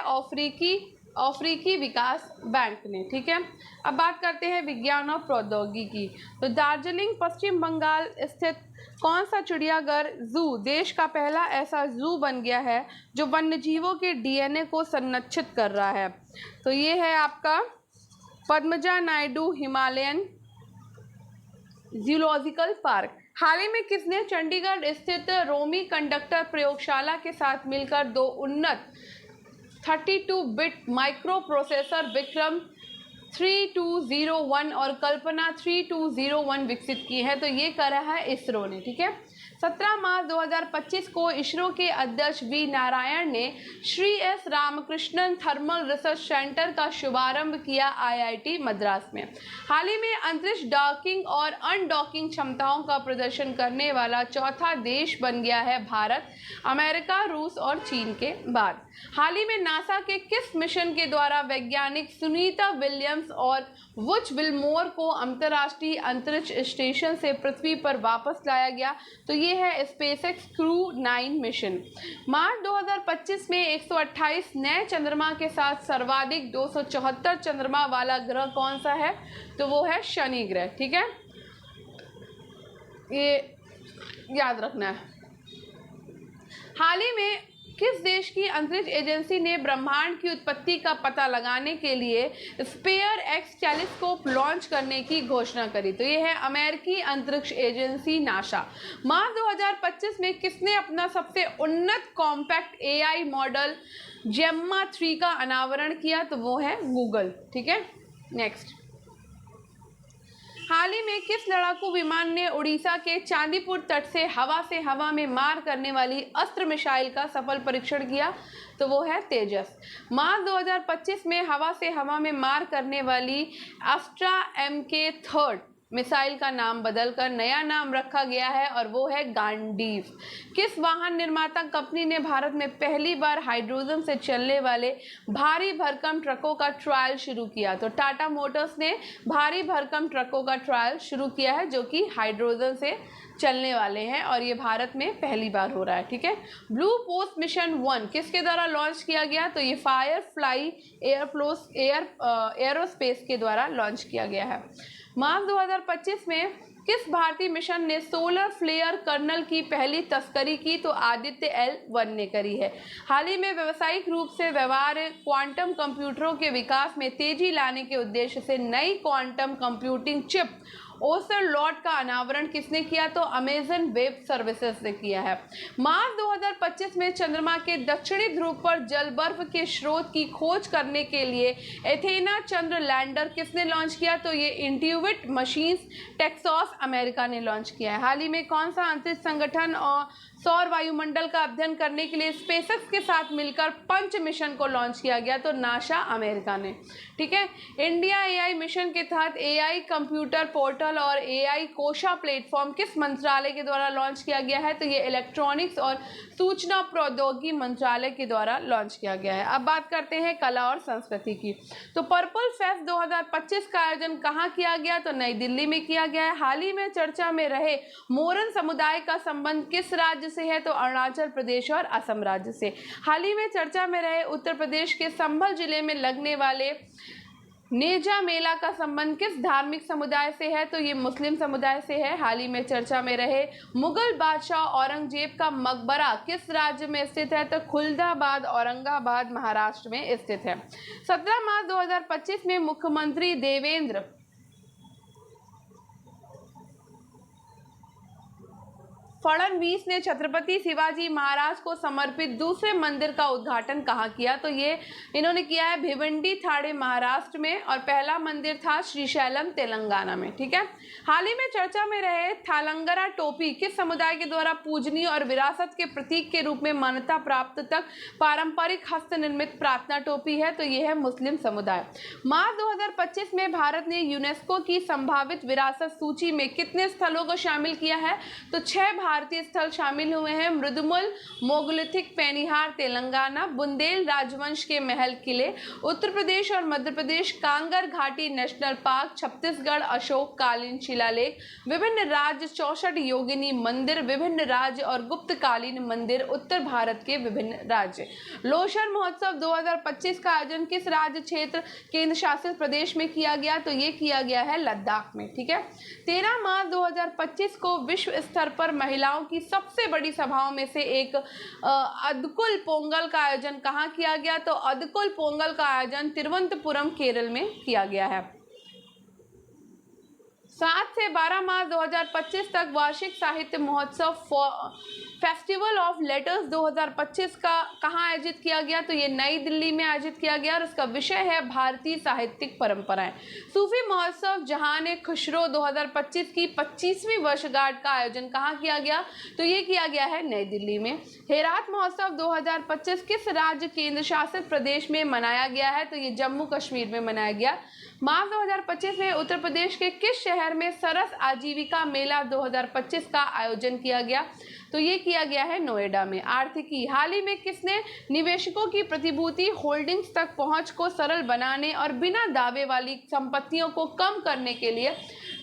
अफ्रीकी विकास बैंक ने। ठीक है, अब बात करते हैं विज्ञान और प्रौद्योगिकी। तो दार्जिलिंग पश्चिम बंगाल स्थित कौन सा चिड़ियाघर जू देश का पहला ऐसा जू बन गया है जो वन्यजीवों के DNA को संरक्षित कर रहा है? तो ये है आपका Padmaja Naidu Himalayan zoological park. हाल ही में किसने चंडीगढ़ स्थित रोमी कंडक्टर प्रयोगशाला के साथ मिलकर 2 उन्नत 32-बिट माइक्रो प्रोसेसर विक्रम 3201 और कल्पना 3201 विकसित की है? तो ये कर रहा है इसरो ने। ठीक है, 17 मार्च 2025 को इसरो के अध्यक्ष V नारायण ने Shri S Ramakrishnan thermal research centre का शुभारंभ किया IIT मद्रास में। हाल ही में अंतरिक्ष डॉकिंग और अनडॉकिंग क्षमताओं का प्रदर्शन करने वाला चौथा देश बन गया है भारत, अमेरिका, रूस और चीन के बाद। हाल ही में नासा के किस मिशन के द्वारा वैज्ञानिक सुनीता विलियम्स वंस और विच विलमोर को अंतर्राष्ट्रीय अंतरिक्ष स्टेशन से पृथ्वी पर वापस लाया गया? तो ये है स्पेसएक्स क्रू 9 मिशन। मार्च 2025 में 128 नए चंद्रमा के साथ सर्वाधिक 274 चंद्रमा वाला ग्रह कौन सा है? तो वो है शनि ग्रह। ठीक है, ये याद रखना है। हाल ही में किस देश की अंतरिक्ष एजेंसी ने ब्रह्मांड की उत्पत्ति का पता लगाने के लिए स्पेयर एक्स टेलीस्कोप लॉन्च करने की घोषणा करी? तो ये है अमेरिकी अंतरिक्ष एजेंसी नासा। मार्च 2025 में किसने अपना सबसे उन्नत कॉम्पैक्ट एआई मॉडल जेम्मा 3 का अनावरण किया? तो वो है गूगल। ठीक है, नेक्स्ट। हाल ही में किस लड़ाकू विमान ने उड़ीसा के चांदीपुर तट से हवा में मार करने वाली अस्त्र मिसाइल का सफल परीक्षण किया? तो वो है तेजस। मार्च 2025 में हवा में मार करने वाली अस्ट्रा MK3 मिसाइल का नाम बदलकर नया नाम रखा गया है और वो है गांडीव। किस वाहन निर्माता कंपनी ने भारत में पहली बार हाइड्रोजन से चलने वाले भारी भरकम ट्रकों का ट्रायल शुरू किया? तो टाटा मोटर्स ने भारी भरकम ट्रकों का ट्रायल शुरू किया है जो कि हाइड्रोजन से चलने वाले हैं और ये भारत में पहली बार हो रहा है। ठीक है, ब्लू पोस्ट मिशन 1 किसके द्वारा लॉन्च किया गया? तो ये फायरफ्लाई एरोस्पेस के द्वारा लॉन्च किया गया है। मार्च 2025 में किस भारतीय मिशन ने सोलर फ्लेयर कर्नल की पहली तस्करी की? तो आदित्य L1 ने करी है। हाल ही में व्यावसायिक रूप से व्यवहार्य क्वांटम कंप्यूटरों के विकास में तेजी लाने के उद्देश्य से नई क्वांटम कंप्यूटिंग चिप ओसरलॉट का अनावरण किसने किया? तो अमेजन वेब सर्विसेज ने किया है। मार्च 2025 में चंद्रमा के दक्षिणी ध्रुव पर जल बर्फ के स्रोत की खोज करने के लिए एथेना चंद्र लैंडर किसने लॉन्च किया? तो ये इंट्यूविट मशीन्स टेक्सास अमेरिका ने लॉन्च किया है। हाल ही में कौन सा अंतरिक्ष संगठन और सौर वायुमंडल का अध्ययन करने के लिए स्पेसएक्स के साथ मिलकर पंच मिशन को लॉन्च किया गया? तो नासा अमेरिका ने। ठीक है, इंडिया एआई मिशन के तहत एआई कंप्यूटर पोर्टल और एआई कोशा प्लेटफॉर्म किस मंत्रालय के द्वारा लॉन्च किया गया है? तो ये इलेक्ट्रॉनिक्स और सूचना प्रौद्योगिकी मंत्रालय के द्वारा लॉन्च किया गया है। अब बात करते हैं कला और संस्कृति की। तो पर्पल फेस्ट 2025 का आयोजन कहाँ किया गया? तो नई दिल्ली में किया गया है। हाल ही में चर्चा में रहे मोरन समुदाय का संबंध किस राज्य से है? तो अरुणाचल प्रदेश और असम राज्य से। हाल ही में चर्चा में रहे उत्तर प्रदेश के संभल जिले में लगने वाले नेजा मेला का संबंध किस धार्मिक समुदाय से है? तो ये मुस्लिम समुदाय से है। हाल ही में चर्चा में रहे मुगल बादशाह औरंगजेब का मकबरा किस राज्य में स्थित है? तो खुलदाबाद औरंगाबाद महाराष्ट्र में स्थित है। 17 मार्च 2025 में मुख्यमंत्री देवेंद्र फडणवीस ने छत्रपति शिवाजी महाराज को समर्पित दूसरे मंदिर का उद्घाटन कहाँ किया? तो ये इन्होंने किया है भिवंडी थाणे महाराष्ट्र में और पहला मंदिर था श्रीशैलम तेलंगाना में। ठीक है, हाल ही में चर्चा में रहे थालंगरा टोपी किस समुदाय के द्वारा पूजनीय और विरासत के प्रतीक के रूप में मान्यता प्राप्त तक पारंपरिक हस्त निर्मित प्रार्थना टोपी है? तो ये है मुस्लिम समुदाय। मार्च 2025 में भारत ने यूनेस्को की संभावित विरासत सूची में कितने स्थलों को शामिल किया है? तो 6 भारतीय स्थल शामिल हुए हैं। मृदुमल मोगलिथिक पेनिहार तेलंगाना, बुंदेल राजवंश के महल किले उत्तर प्रदेश और मध्य प्रदेश, कांगर घाटी नेशनल पार्क छत्तीसगढ़, अशोक कालीन शिलालेख, विभिन्न राज्य 64 योगिनी मंदिर, विभिन्न राज्य और गुप्तकालीन मंदिर उत्तर भारत के विभिन्न राज्य। लोशर महोत्सव 2025 का आयोजन किस राज्य क्षेत्र केंद्र शासित प्रदेश में किया गया? तो ये किया गया है लद्दाख में। ठीक है, 13 मार्च 2025 को विश्व स्तर पर महिलाओं की सबसे बड़ी सभाओं में से एक अदकुल पोंगल का आयोजन कहाँ किया गया? तो अदकुल पोंगल का आयोजन तिरुवनंतपुरम केरल में किया गया है। 7 से 12 मार्च 2025 तक वार्षिक साहित्य महोत्सव फेस्टिवल ऑफ लेटर्स 2025 का कहाँ आयोजित किया गया? तो ये नई दिल्ली में आयोजित किया गया और इसका विषय है भारतीय साहित्यिक परंपराएं। सूफी महोत्सव जहान खुसरो 2025 की 25वीं वर्षगांठ का आयोजन कहाँ किया गया? तो ये किया गया है नई दिल्ली में। हेरात महोत्सव 2025 किस राज्य केंद्र शासित प्रदेश में मनाया गया है? तो ये जम्मू कश्मीर में मनाया गया। मार्च 2025 में उत्तर प्रदेश के किस शहर में सरस आजीविका मेला 2025 का आयोजन किया गया? तो ये किया गया है नोएडा में। आर्थिकी, हाल ही में किसने निवेशकों की प्रतिभूति होल्डिंग्स तक पहुंच को सरल बनाने और बिना दावे वाली संपत्तियों को कम करने के लिए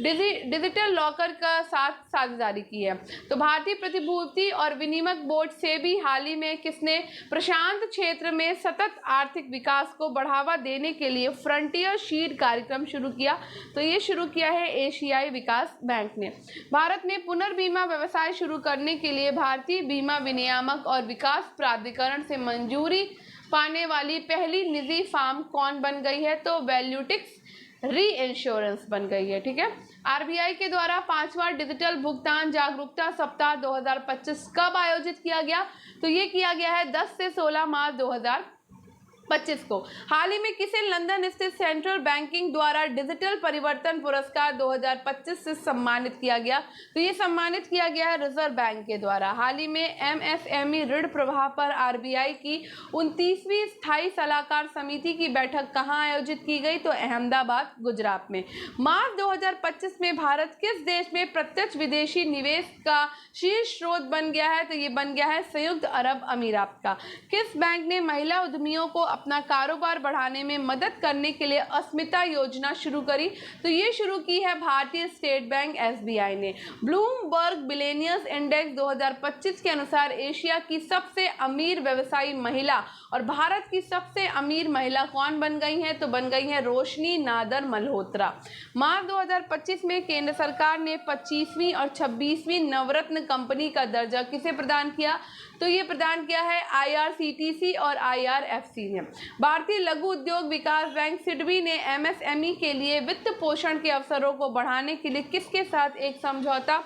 डिजिटल लॉकर का साथ साझेदारी की है? तो भारतीय प्रतिभूति और विनिमय बोर्ड से भी हाल ही में किसने प्रशांत क्षेत्र में सतत आर्थिक विकास को बढ़ावा देने के लिए फ्रंटियर शीड कार्यक्रम शुरू किया? तो ये शुरू किया है एशियाई विकास बैंक ने। भारत में पुनर्बीमा व्यवसाय शुरू करने के लिए भारतीय बीमा विनियामक और विकास प्राधिकरण से मंजूरी पाने वाली पहली निजी फर्म कौन बन गई है? तो वैल्यूटिक्स री इंश्योरेंस बन गई है। ठीक है। आरबीआई के द्वारा 5वां डिजिटल भुगतान जागरूकता सप्ताह 2025 कब आयोजित किया गया? तो ये किया गया है 10 से 16 मार्च 2025 को। हाल ही में किसे लंदन स्थित सेंट्रल बैंकिंग द्वारा डिजिटल परिवर्तन पुरस्कार 2025 से सम्मानित किया गया? तो ये सम्मानित किया गया है रिजर्व बैंक के द्वारा। हाल ही में एमएसएमई ऋण प्रवाह पर आरबीआई की 29वीं स्थायी सलाहकार समिति की बैठक कहाँ आयोजित की गई? तो अहमदाबाद, गुजरात में। मार्च 2025 में भारत किस देश में प्रत्यक्ष विदेशी निवेश का शीर्ष स्रोत बन गया है? तो ये बन गया है संयुक्त अरब अमीरात का। किस बैंक ने महिला उद्यमियों को अपना कारोबार बढ़ाने में मदद करने के लिए अस्मिता योजना शुरू करी? तो ये शुरू की है भारतीय स्टेट बैंक एसबीआई ने। ब्लूमबर्ग बिलियनियर्स इंडेक्स 2025 के अनुसार एशिया की सबसे अमीर व्यवसायी महिला और भारत की सबसे अमीर महिला कौन बन गई हैं? तो बन गई है रोशनी नादर मल्होत्रा। मार्च 2025 में केंद्र सरकार ने 25वीं और 26वीं नवरत्न कंपनी का दर्जा किसे प्रदान किया? तो ये प्रदान किया है आईआरसीटीसी और आईआरएफसी ने। भारतीय लघु उद्योग विकास बैंक सिडबी ने एमएसएमई के लिए वित्त पोषण के अवसरों को बढ़ाने के लिए किसके साथ एक समझौता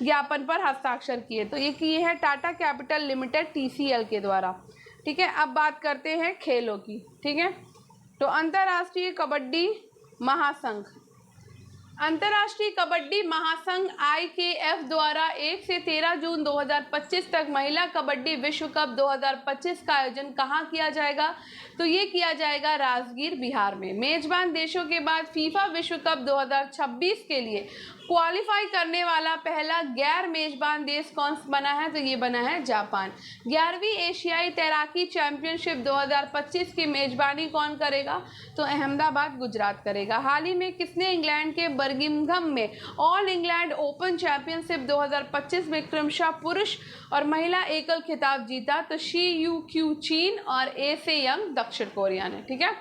ज्ञापन पर हस्ताक्षर किए? तो ये किए हैं टाटा कैपिटल लिमिटेड टीसीएल के द्वारा। ठीक है। अब बात करते हैं खेलों की। ठीक है। तो अंतर्राष्ट्रीय कबड्डी महासंघ, अंतर्राष्ट्रीय कबड्डी महासंघ IKF द्वारा 1 से 13 जून 2025 तक महिला कबड्डी विश्व कप 2025 का आयोजन कहाँ किया जाएगा? तो ये किया जाएगा राजगीर, बिहार में। मेजबान देशों के बाद फीफा विश्व कप 2026 के लिए क्वालिफाई करने वाला पहला गैर मेजबान देश कौन बना है? तो ये बना है जापान। 11वीं एशियाई तैराकी चैंपियनशिप 2025 की मेजबानी कौन करेगा? तो अहमदाबाद, गुजरात करेगा। हाल ही में किसने इंग्लैंड के बर्मिंघम में ऑल इंग्लैंड ओपन चैंपियनशिप 2025 में क्रमशः पुरुष और महिला एकल खिताब जीता? तो शी यू क्यू चीन और ए से यंग दक्षिण कोरिया ने। ठीक है।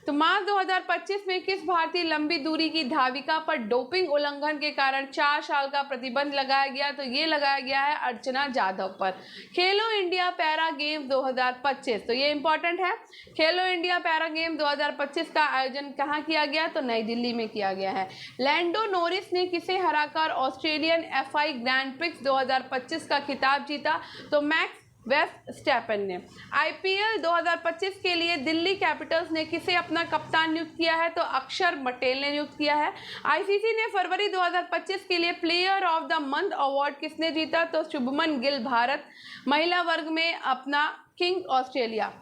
तो मार्च 2025 में किस भारतीय लंबी दूरी की धाविका पर डोपिंग उल्लंघन के कारण 4 साल का प्रतिबंध लगाया गया? तो ये लगाया गया है अर्चना जाधव पर। खेलो इंडिया पैरा गेम्स 2025, तो ये इंपॉर्टेंट है। खेलो इंडिया पैरा गेम 2025 का आयोजन कहाँ किया गया? तो नई दिल्ली में किया गया है। लैंडो नोरिस ने किसे हराकर ऑस्ट्रेलियन FI ग्रैंड प्रिक्स 2025 का खिताब जीता? तो मैक्स वेस्टस्टैपेन ने। IPL 2025 के लिए दिल्ली कैपिटल्स ने किसे अपना कप्तान नियुक्त किया है? तो अक्षर पटेल ने नियुक्त किया है। ICC ने फरवरी 2025 के लिए player of the month award किसने जीता? तो शुभमन गिल, भारत। महिला वर्ग में अपना किंग ऑस्ट्रेलिया।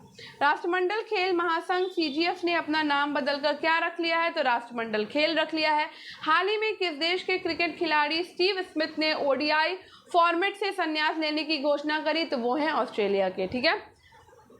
राष्ट्रमंडल खेल महासंघ CGF ने अपना नाम बदलकर क्या रख लिया है? तो राष्ट्रमंडल खेल रख लिया है। हाल ही में किस देश के क्रिकेट खिलाड़ी स्टीव स्मिथ ने ODI फॉर्मेट से संन्यास लेने की घोषणा करी? तो वो हैं ऑस्ट्रेलिया के। ठीक है।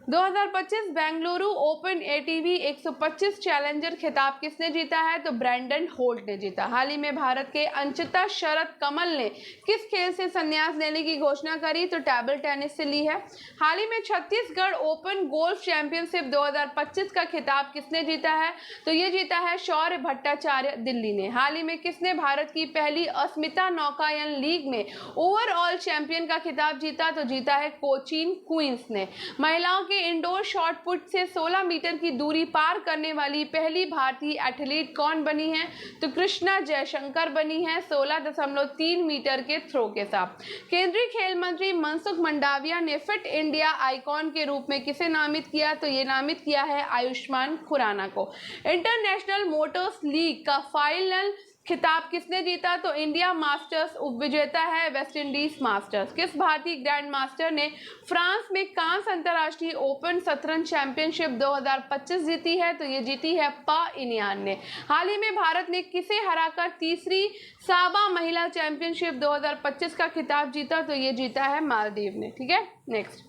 2025 बेंगलुरु ओपन ATP 125 चैलेंजर खिताब किसने जीता है? तो ब्रैंडन होल्ट ने जीता। हाल ही में भारत के अंचिता शरद कमल ने किस खेल से संन्यास लेने की घोषणा करी? तो टेबल टेनिस से ली है। हाल ही में छत्तीसगढ़ ओपन गोल्फ चैंपियनशिप 2025 का खिताब किसने जीता है? तो ये जीता है शौर्य भट्टाचार्य, दिल्ली ने। हाल ही में किसने भारत की पहली अस्मिता नौकायन लीग में ओवरऑल चैंपियन का खिताब जीता? तो जीता है कोचीन क्वींस ने। महिलाओं के इंडोर शॉट पुट से 16 मीटर की दूरी पार करने वाली पहली भारतीय एथलीट कौन बनी है? तो कृष्णा जयशंकर बनी है 16.3 मीटर के थ्रो के साथ। केंद्रीय खेल मंत्री मनसुख मंडाविया ने फिट इंडिया आइकॉन के रूप में किसे नामित किया? तो ये नामित किया है आयुष्मान खुराना को। इंटरनेशनल मोटर्स लीग का फाइनल खिताब किसने जीता? तो इंडिया मास्टर्स उपविजेता है वेस्ट इंडीज मास्टर्स। किस भारतीय ग्रैंड मास्टर ने फ्रांस में कांस अंतरराष्ट्रीय ओपन शतरंज चैंपियनशिप 2025 जीती है? तो ये जीती है पा इनियान ने। हाल ही में भारत ने किसे हराकर तीसरी साबा महिला चैंपियनशिप 2025 का खिताब जीता? तो ये जीता है मालदीव ने। ठीक है, नेक्स्ट।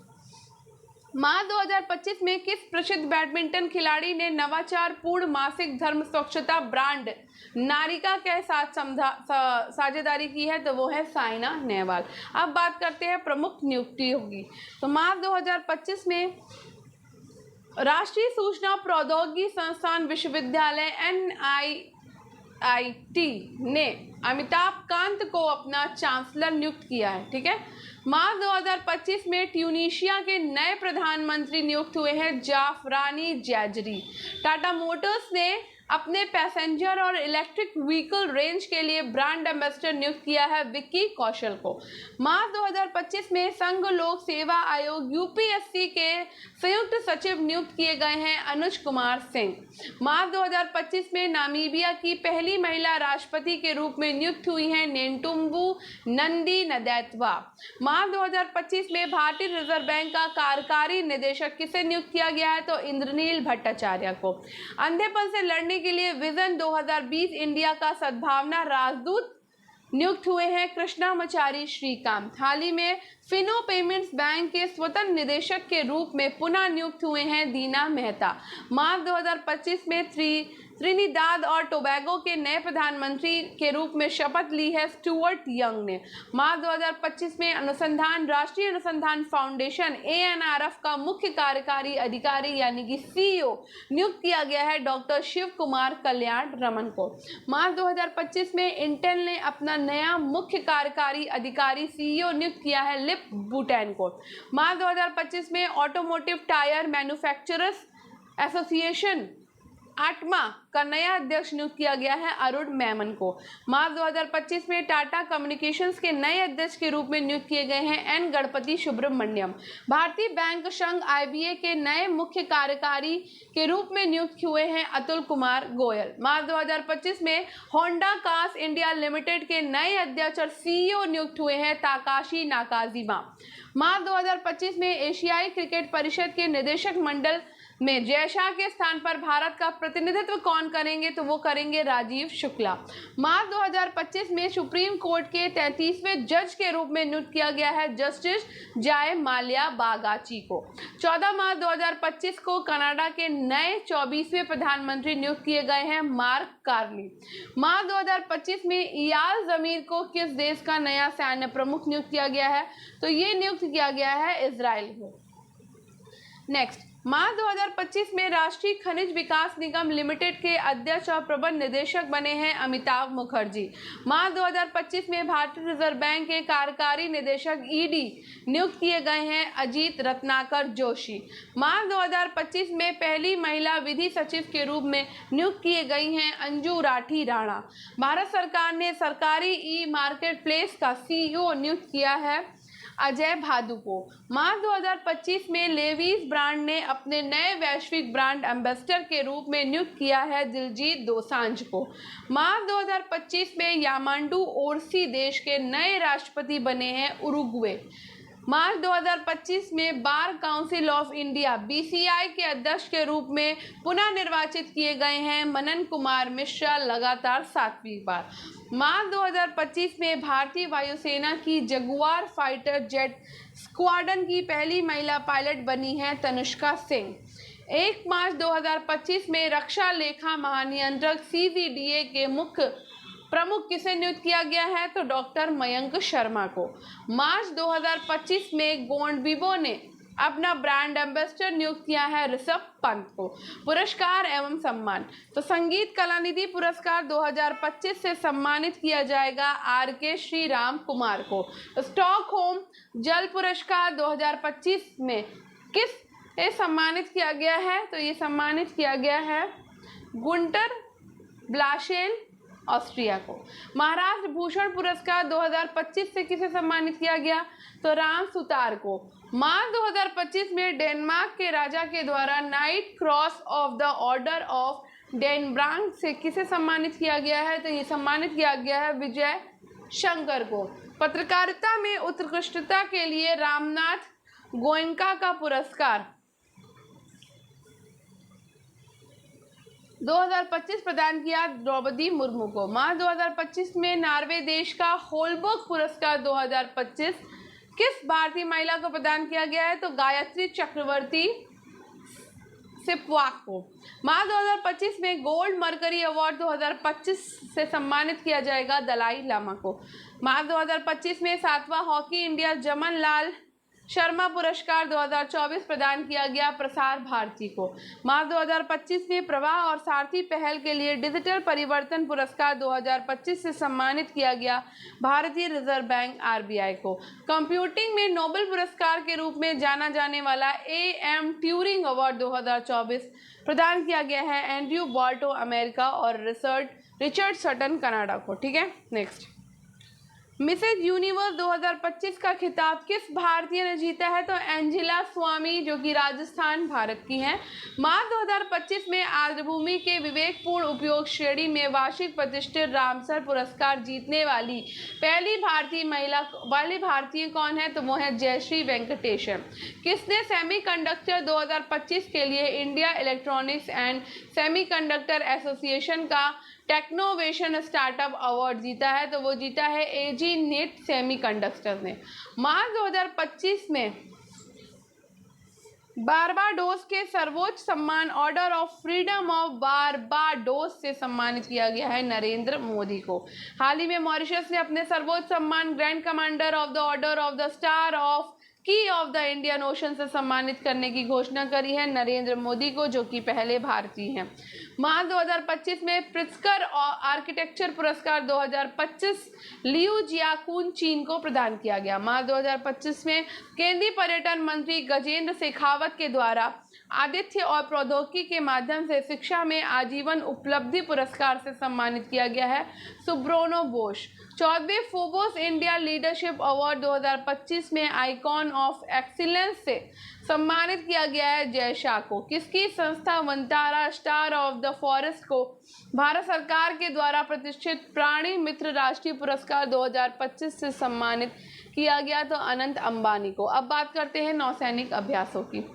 मार्च 2025 में किस प्रसिद्ध बैडमिंटन खिलाड़ी ने नवाचार पूर्ण मासिक धर्म स्वच्छता ब्रांड नारिका के साथ साझेदारी की है? तो वो है साइना नेहवाल। अब बात करते हैं प्रमुख नियुक्ति होगी। तो मार्च 2025 में राष्ट्रीय सूचना प्रौद्योगिकी संस्थान विश्वविद्यालय NIIT ने अमिताभ कांत को अपना चांसलर नियुक्त किया है। ठीक है, मार्च 2025 में ट्यूनीशिया के नए प्रधानमंत्री नियुक्त हुए हैं जाफरानी जैजरी। टाटा मोटर्स ने अपने पैसेंजर और इलेक्ट्रिक व्हीकल रेंज के लिए ब्रांड एम्बेसडर नियुक्त किया है विक्की कौशल को। मार्च 2025 में संघ लोक सेवा आयोग UPSC के संयुक्त सचिव नियुक्त किए गए हैं अनुज कुमार सिंह। मार्च 2025 में नामीबिया की पहली महिला राष्ट्रपति के रूप में नियुक्त हुई हैं नेंटुम्बू नंदी नदैतवा। मार्च 2025 में भारतीय रिजर्व बैंक का कार्यकारी निदेशक किसे नियुक्त किया गया है? तो इंद्रनील भट्टाचार्य को। अंधेपन से लड़ने के लिए विजन 2020 इंडिया का सद्भावना राजदूत नियुक्त हुए हैं कृष्णामचारी श्रीकांत। हाल ही में फिनो पेमेंट्स बैंक के स्वतंत्र निदेशक के रूप में पुनः नियुक्त हुए हैं दीना मेहता। मार्च 2025 में त्रिनिदाद और टोबैगो के नए प्रधानमंत्री के रूप में शपथ ली है स्टुअर्ट यंग ने। मार्च 2025 में राष्ट्रीय अनुसंधान फाउंडेशन ANRF का मुख्य कार्यकारी अधिकारी यानी कि CEO नियुक्त किया गया है डॉक्टर शिव कुमार कल्याण रमन को। मार्च 2025 में इंटेल ने अपना नया मुख्य कार्यकारी अधिकारी CEO नियुक्त किया है लिप बुटैन को। मार्च 2025 में ऑटोमोटिव टायर मैन्युफैक्चरर्स एसोसिएशन आटमा का नया अध्यक्ष नियुक्त किया गया है अरुण मेमन को। मार्च 2025 में टाटा कम्युनिकेशंस के नए अध्यक्ष के रूप में नियुक्त किए गए हैं N गणपति सुब्रमण्यम। भारतीय बैंक संघ IBA के नए मुख्य कार्यकारी के रूप में नियुक्त हुए हैं अतुल कुमार गोयल। मार्च 2025 में होंडा कार्स इंडिया लिमिटेड के नए अध्यक्ष और CEO नियुक्त हुए हैं ताकाशी नाकाजिमा। मार्च 2025 में एशियाई क्रिकेट परिषद के निदेशक मंडल में जयशाह के स्थान पर भारत का प्रतिनिधित्व कौन करेंगे? तो वो करेंगे राजीव शुक्ला। मार्च 2025 में सुप्रीम कोर्ट के 33वें जज के रूप में नियुक्त किया गया है जस्टिस जय माल्या बागाची को। 14 मार्च 2025 को कनाडा के नए 24वें प्रधानमंत्री नियुक्त किए गए हैं मार्क कार्नी। मार्च 2025 में इयाल जमीर को किस देश का नया सैन्य प्रमुख नियुक्त किया गया है? तो ये नियुक्त किया गया है इजराइल को। नेक्स्ट, मार्च 2025 में राष्ट्रीय खनिज विकास निगम लिमिटेड के अध्यक्ष और प्रबंध निदेशक बने हैं अमिताभ मुखर्जी। मार्च 2025 में भारतीय रिजर्व बैंक के कार्यकारी निदेशक ED नियुक्त किए गए हैं अजीत रत्नाकर जोशी। मार्च 2025 में पहली महिला विधि सचिव के रूप में नियुक्त किए गई हैं अंजू राठी राणा। भारत सरकार ने सरकारी मार्केट प्लेस का CEO नियुक्त किया है अजय भादु को। मार्च 2025 में लेवीज ब्रांड ने अपने नए वैश्विक ब्रांड एम्बेसडर के रूप में नियुक्त किया है दिलजीत दोसांझ को। मार्च 2025 में यामांडू ओरसी देश के नए राष्ट्रपति बने हैं उरुग्वे। मार्च 2025 में bar council of India BCI के अध्यक्ष के रूप में पुनः निर्वाचित किए गए हैं मनन कुमार मिश्रा लगातार 7वीं बार। मार्च 2025 में भारतीय वायुसेना की जगुआर फाइटर जेट स्क्वाड्रन की पहली महिला पायलट बनी है तनुष्का सिंह। 1 मार्च 2025 में रक्षा लेखा महानियंत्रक CGDA के मुख्य प्रमुख किसे नियुक्त किया गया है? तो डॉक्टर मयंक शर्मा को। मार्च 2025 में गोंडविबो ने अपना ब्रांड एम्बेसडर नियुक्त किया है ऋषभ पंत को। पुरस्कार एवं सम्मान, तो संगीत कलानिधि पुरस्कार 2025 से सम्मानित किया जाएगा RK श्रीराम कुमार को। स्टॉकहोम जल पुरस्कार 2025 में किस सम्मानित किया गया है? तो ये सम्मानित किया गया है गुंटर ब्लाशेल ऑस्ट्रिया को। महाराष्ट्र भूषण पुरस्कार 2025 से किसे सम्मानित किया गया? तो राम सुतार को। मार्च 2025 में डेनमार्क के राजा के द्वारा night cross of the order of Dan brand से किसे सम्मानित किया गया है? तो ये सम्मानित किया गया है विजय शंकर को। पत्रकारिता में उत्कृष्टता के लिए रामनाथ गोयनका का पुरस्कार 2025 प्रदान किया द्रौपदी मुर्मू को। मार्च 2025 में नॉर्वे देश का होलबर्ग पुरस्कार 2025 किस भारतीय महिला को प्रदान किया गया है? तो गायत्री चक्रवर्ती सिपवाक को। मार्च 2025 में गोल्ड मर्करी अवार्ड 2025 से सम्मानित किया जाएगा दलाई लामा को। मार्च 2025 में 7वां हॉकी इंडिया जमन लाल शर्मा पुरस्कार 2024 प्रदान किया गया प्रसार भारती को। मार्च 2025 में प्रवाह और सारथी पहल के लिए डिजिटल परिवर्तन पुरस्कार 2025 से सम्मानित किया गया भारतीय रिजर्व बैंक आरबीआई को। कंप्यूटिंग में नोबेल पुरस्कार के रूप में जाना जाने वाला AM ट्यूरिंग अवार्ड 2024 प्रदान किया गया है एंड्रयू बॉल्टो अमेरिका और रिचर्ड सटन कनाडा को। ठीक है, नेक्स्ट। मिसेज यूनिवर्स 2025 का खिताब किस भारतीय ने जीता है? तो एंजिला स्वामी, जो कि राजस्थान भारत की हैं। मार्च 2025 में आर्द्रभूमि के विवेकपूर्ण उपयोग श्रेणी में वार्षिक प्रतिष्ठित रामसर पुरस्कार जीतने वाली पहली भारतीय कौन है? तो वो है जयश्री वेंकटेशन। किसने सेमीकंडक्टर 2025 के लिए India electronics and semiconductor association का टेक्नोवेशन स्टार्टअप अवार्ड जीता है? तो वो जीता है एजी नेट सेमीकंडक्टर ने। मार्च 2025 में बारबाडोस के सर्वोच्च सम्मान order of freedom of Barbados से सम्मानित किया गया है नरेंद्र मोदी को। हाल ही में मॉरिशस ने अपने सर्वोच्च सम्मान grand commander of the order of the star of की ऑफ द इंडियन ओशन से सम्मानित करने की घोषणा करी है नरेंद्र मोदी को, जो कि पहले भारतीय हैं। मार्च 2025 में प्रित्जकर आर्किटेक्चर पुरस्कार 2025 लियू जियाकुन चीन को प्रदान किया गया। मार्च 2025 में केंद्रीय पर्यटन मंत्री गजेंद्र शेखावत के द्वारा आतिथ्य और प्रौद्योगिकी के माध्यम से शिक्षा में आजीवन उपलब्धि पुरस्कार से सम्मानित किया गया है सुब्रोनो बोस। 14वें फोबोस इंडिया लीडरशिप अवार्ड 2025 में आइकॉन ऑफ एक्सीलेंस से सम्मानित किया गया है जय शाह को। किसकी संस्था Vantara star of the forest को भारत सरकार के द्वारा प्रतिष्ठित प्राणी मित्र राष्ट्रीय पुरस्कार 2025 से सम्मानित किया गया? तो अनंत अंबानी को। अब बात करते हैं नौसैनिक अभ्यासों की।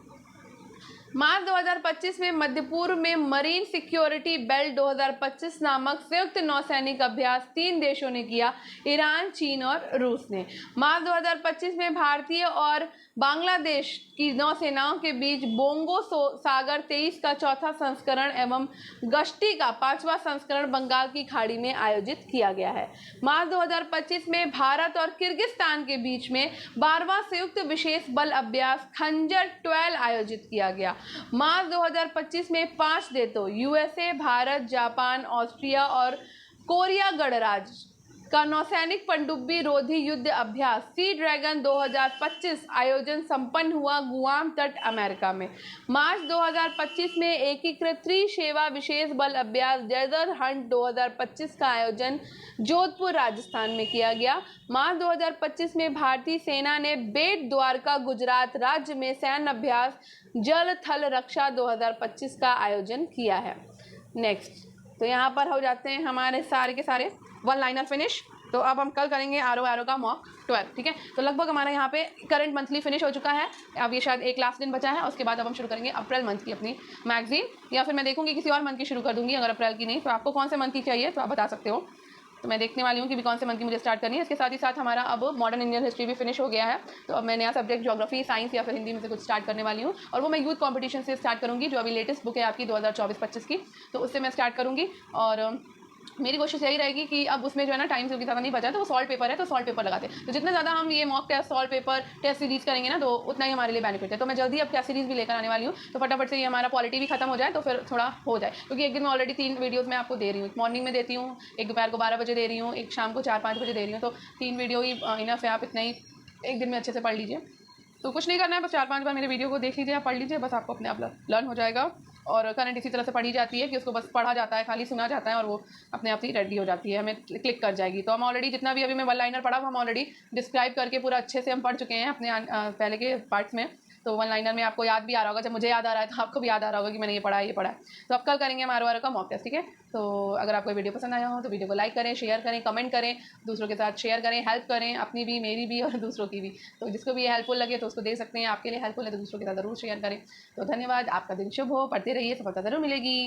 मार्च 2025 में मध्य पूर्व में मरीन सिक्योरिटी बेल्ट 2025 नामक संयुक्त नौसैनिक अभ्यास 3 देशों ने किया, ईरान, चीन और रूस ने। मार्च 2025 में भारतीय और बांग्लादेश की नौसेनाओं के बीच बोंगो सागर 23 का चौथा संस्करण एवं गश्ती का 5वां संस्करण बंगाल की खाड़ी में आयोजित किया गया है। मार्च 2025 में भारत और किर्गिस्तान के बीच में 12वां संयुक्त विशेष बल अभ्यास खंजर 12 आयोजित किया गया। मार्च 2025 में 5 देशों यूएसए, भारत, जापान, ऑस्ट्रिया और कोरिया गणराज्य का नौसैनिक पनडुब्बी रोधी युद्ध अभ्यास सी ड्रैगन 2025 आयोजन संपन्न हुआ गुआम तट अमेरिका में। मार्च 2025 में एकीकृत त्रिसेवा विशेष बल अभ्यास डेजर्ट हंट 2025 का आयोजन जोधपुर राजस्थान में किया गया। मार्च 2025 में भारतीय सेना ने बेट द्वारका गुजरात राज्य में सैन्य अभ्यास जल थल रक्षा 2025 का आयोजन किया है। नेक्स्ट, तो यहाँ पर हो जाते हैं हमारे सारे के सारे वन लाइनर फिनिश। तो अब हम कल करेंगे आरो का मॉक 12, ठीक है। तो लगभग हमारा यहाँ पे करंट मंथली फिनिश हो चुका है। अब ये शायद एक लास्ट दिन बचा है, उसके बाद अब हम शुरू करेंगे अप्रैल मंथ की अपनी मैगजीन, या फिर मैं देखूंगी किसी और मंथ की शुरू कर दूंगी अगर अप्रैल की नहीं। तो आपको कौन से मंथ की चाहिए तो आप बता सकते हो, तो मैं देखने वाली हूँ कि भी कौन से मंथ की मुझे स्टार्ट करनी है। इसके साथ ही साथ हमारा अब मॉडर्न इंडियन हिस्ट्री भी फिनिश हो गया है। तो अब मैं नया सब्जेक्ट ज्योग्राफी, साइंस या फिर हिंदी में से कुछ स्टार्ट करने वाली हूँ, और वो मैं यूथ कॉम्पिटिशन से स्टार्ट करूँगी, जो अभी लेटेस्ट बुक है आपकी 2024-25 की, तो उससे मैं स्टार्ट करूँगी। और मेरी कोशिश यही रहेगी कि अब उसमें जो है ना टाइम से ज़्यादा नहीं बचा, तो वो सॉल्व पेपर है तो सॉल्व पेपर लगाते हैं। तो जितना ज़्यादा हम ये mock test, solve paper, test series करेंगे ना, तो उतना ही हमारे लिए बेनिफिट है। तो मैं जल्दी अब टेस्ट सीरीज़ भी लेकर आने वाली हूँ, तो फटाफट से ये हमारा पॉलिटी भी खत्म हो जाए, तो फिर थोड़ा हो जाए। क्योंकि एक दिन में ऑलरेडी 3 वीडियोज़ मैं आपको दे रही हूँ, मॉर्निंग में देती हूँ, एक दोपहर को 12 बजे दे रही हूँ, एक शाम को 4-5 बजे दे रही हूँ। तो 3 वीडियो ही इनफ है, आप इतना ही एक दिन में अच्छे से पढ़ लीजिए। तो कुछ नहीं करना है, बस 4-5 बार मेरे वीडियो को देख लीजिए, आप पढ़ लीजिए, बस आपको अपने आप लर्न हो जाएगा। और करंट इसी तरह से पढ़ी जाती है कि उसको बस पढ़ा जाता है, खाली सुना जाता है और वो अपने आप ही रेडी हो जाती है, हमें क्लिक कर जाएगी। तो हम ऑलरेडी जितना भी अभी मैं वन लाइनर पढ़ा, हम ऑलरेडी डिस्क्राइब करके पूरा अच्छे से हम पढ़ चुके हैं अपने पहले के पार्ट्स में। तो वन लाइनर में आपको याद भी आ रहा होगा, जब मुझे याद आ रहा है तो आपको भी याद आ रहा होगा कि मैंने ये पढ़ा है, ये पढ़ा है। तो अब कल करेंगे मारवाड़ का मॉक टेस्ट, ठीक है। तो अगर आपको वीडियो पसंद आया हो तो वीडियो को लाइक करें, शेयर करें, कमेंट करें, दूसरों के साथ शेयर करें, हेल्प करें, अपनी भी, मेरी भी और दूसरों की भी। तो जिसको भी ये हेल्पफुल लगे तो उसको दे सकते हैं, आपके लिए हेल्पफुल है तो दूसरों के साथ ज़रूर शेयर करें। तो धन्यवाद, आपका दिन शुभ हो, पढ़ते रहिए, सफलता ज़रूर मिलेगी।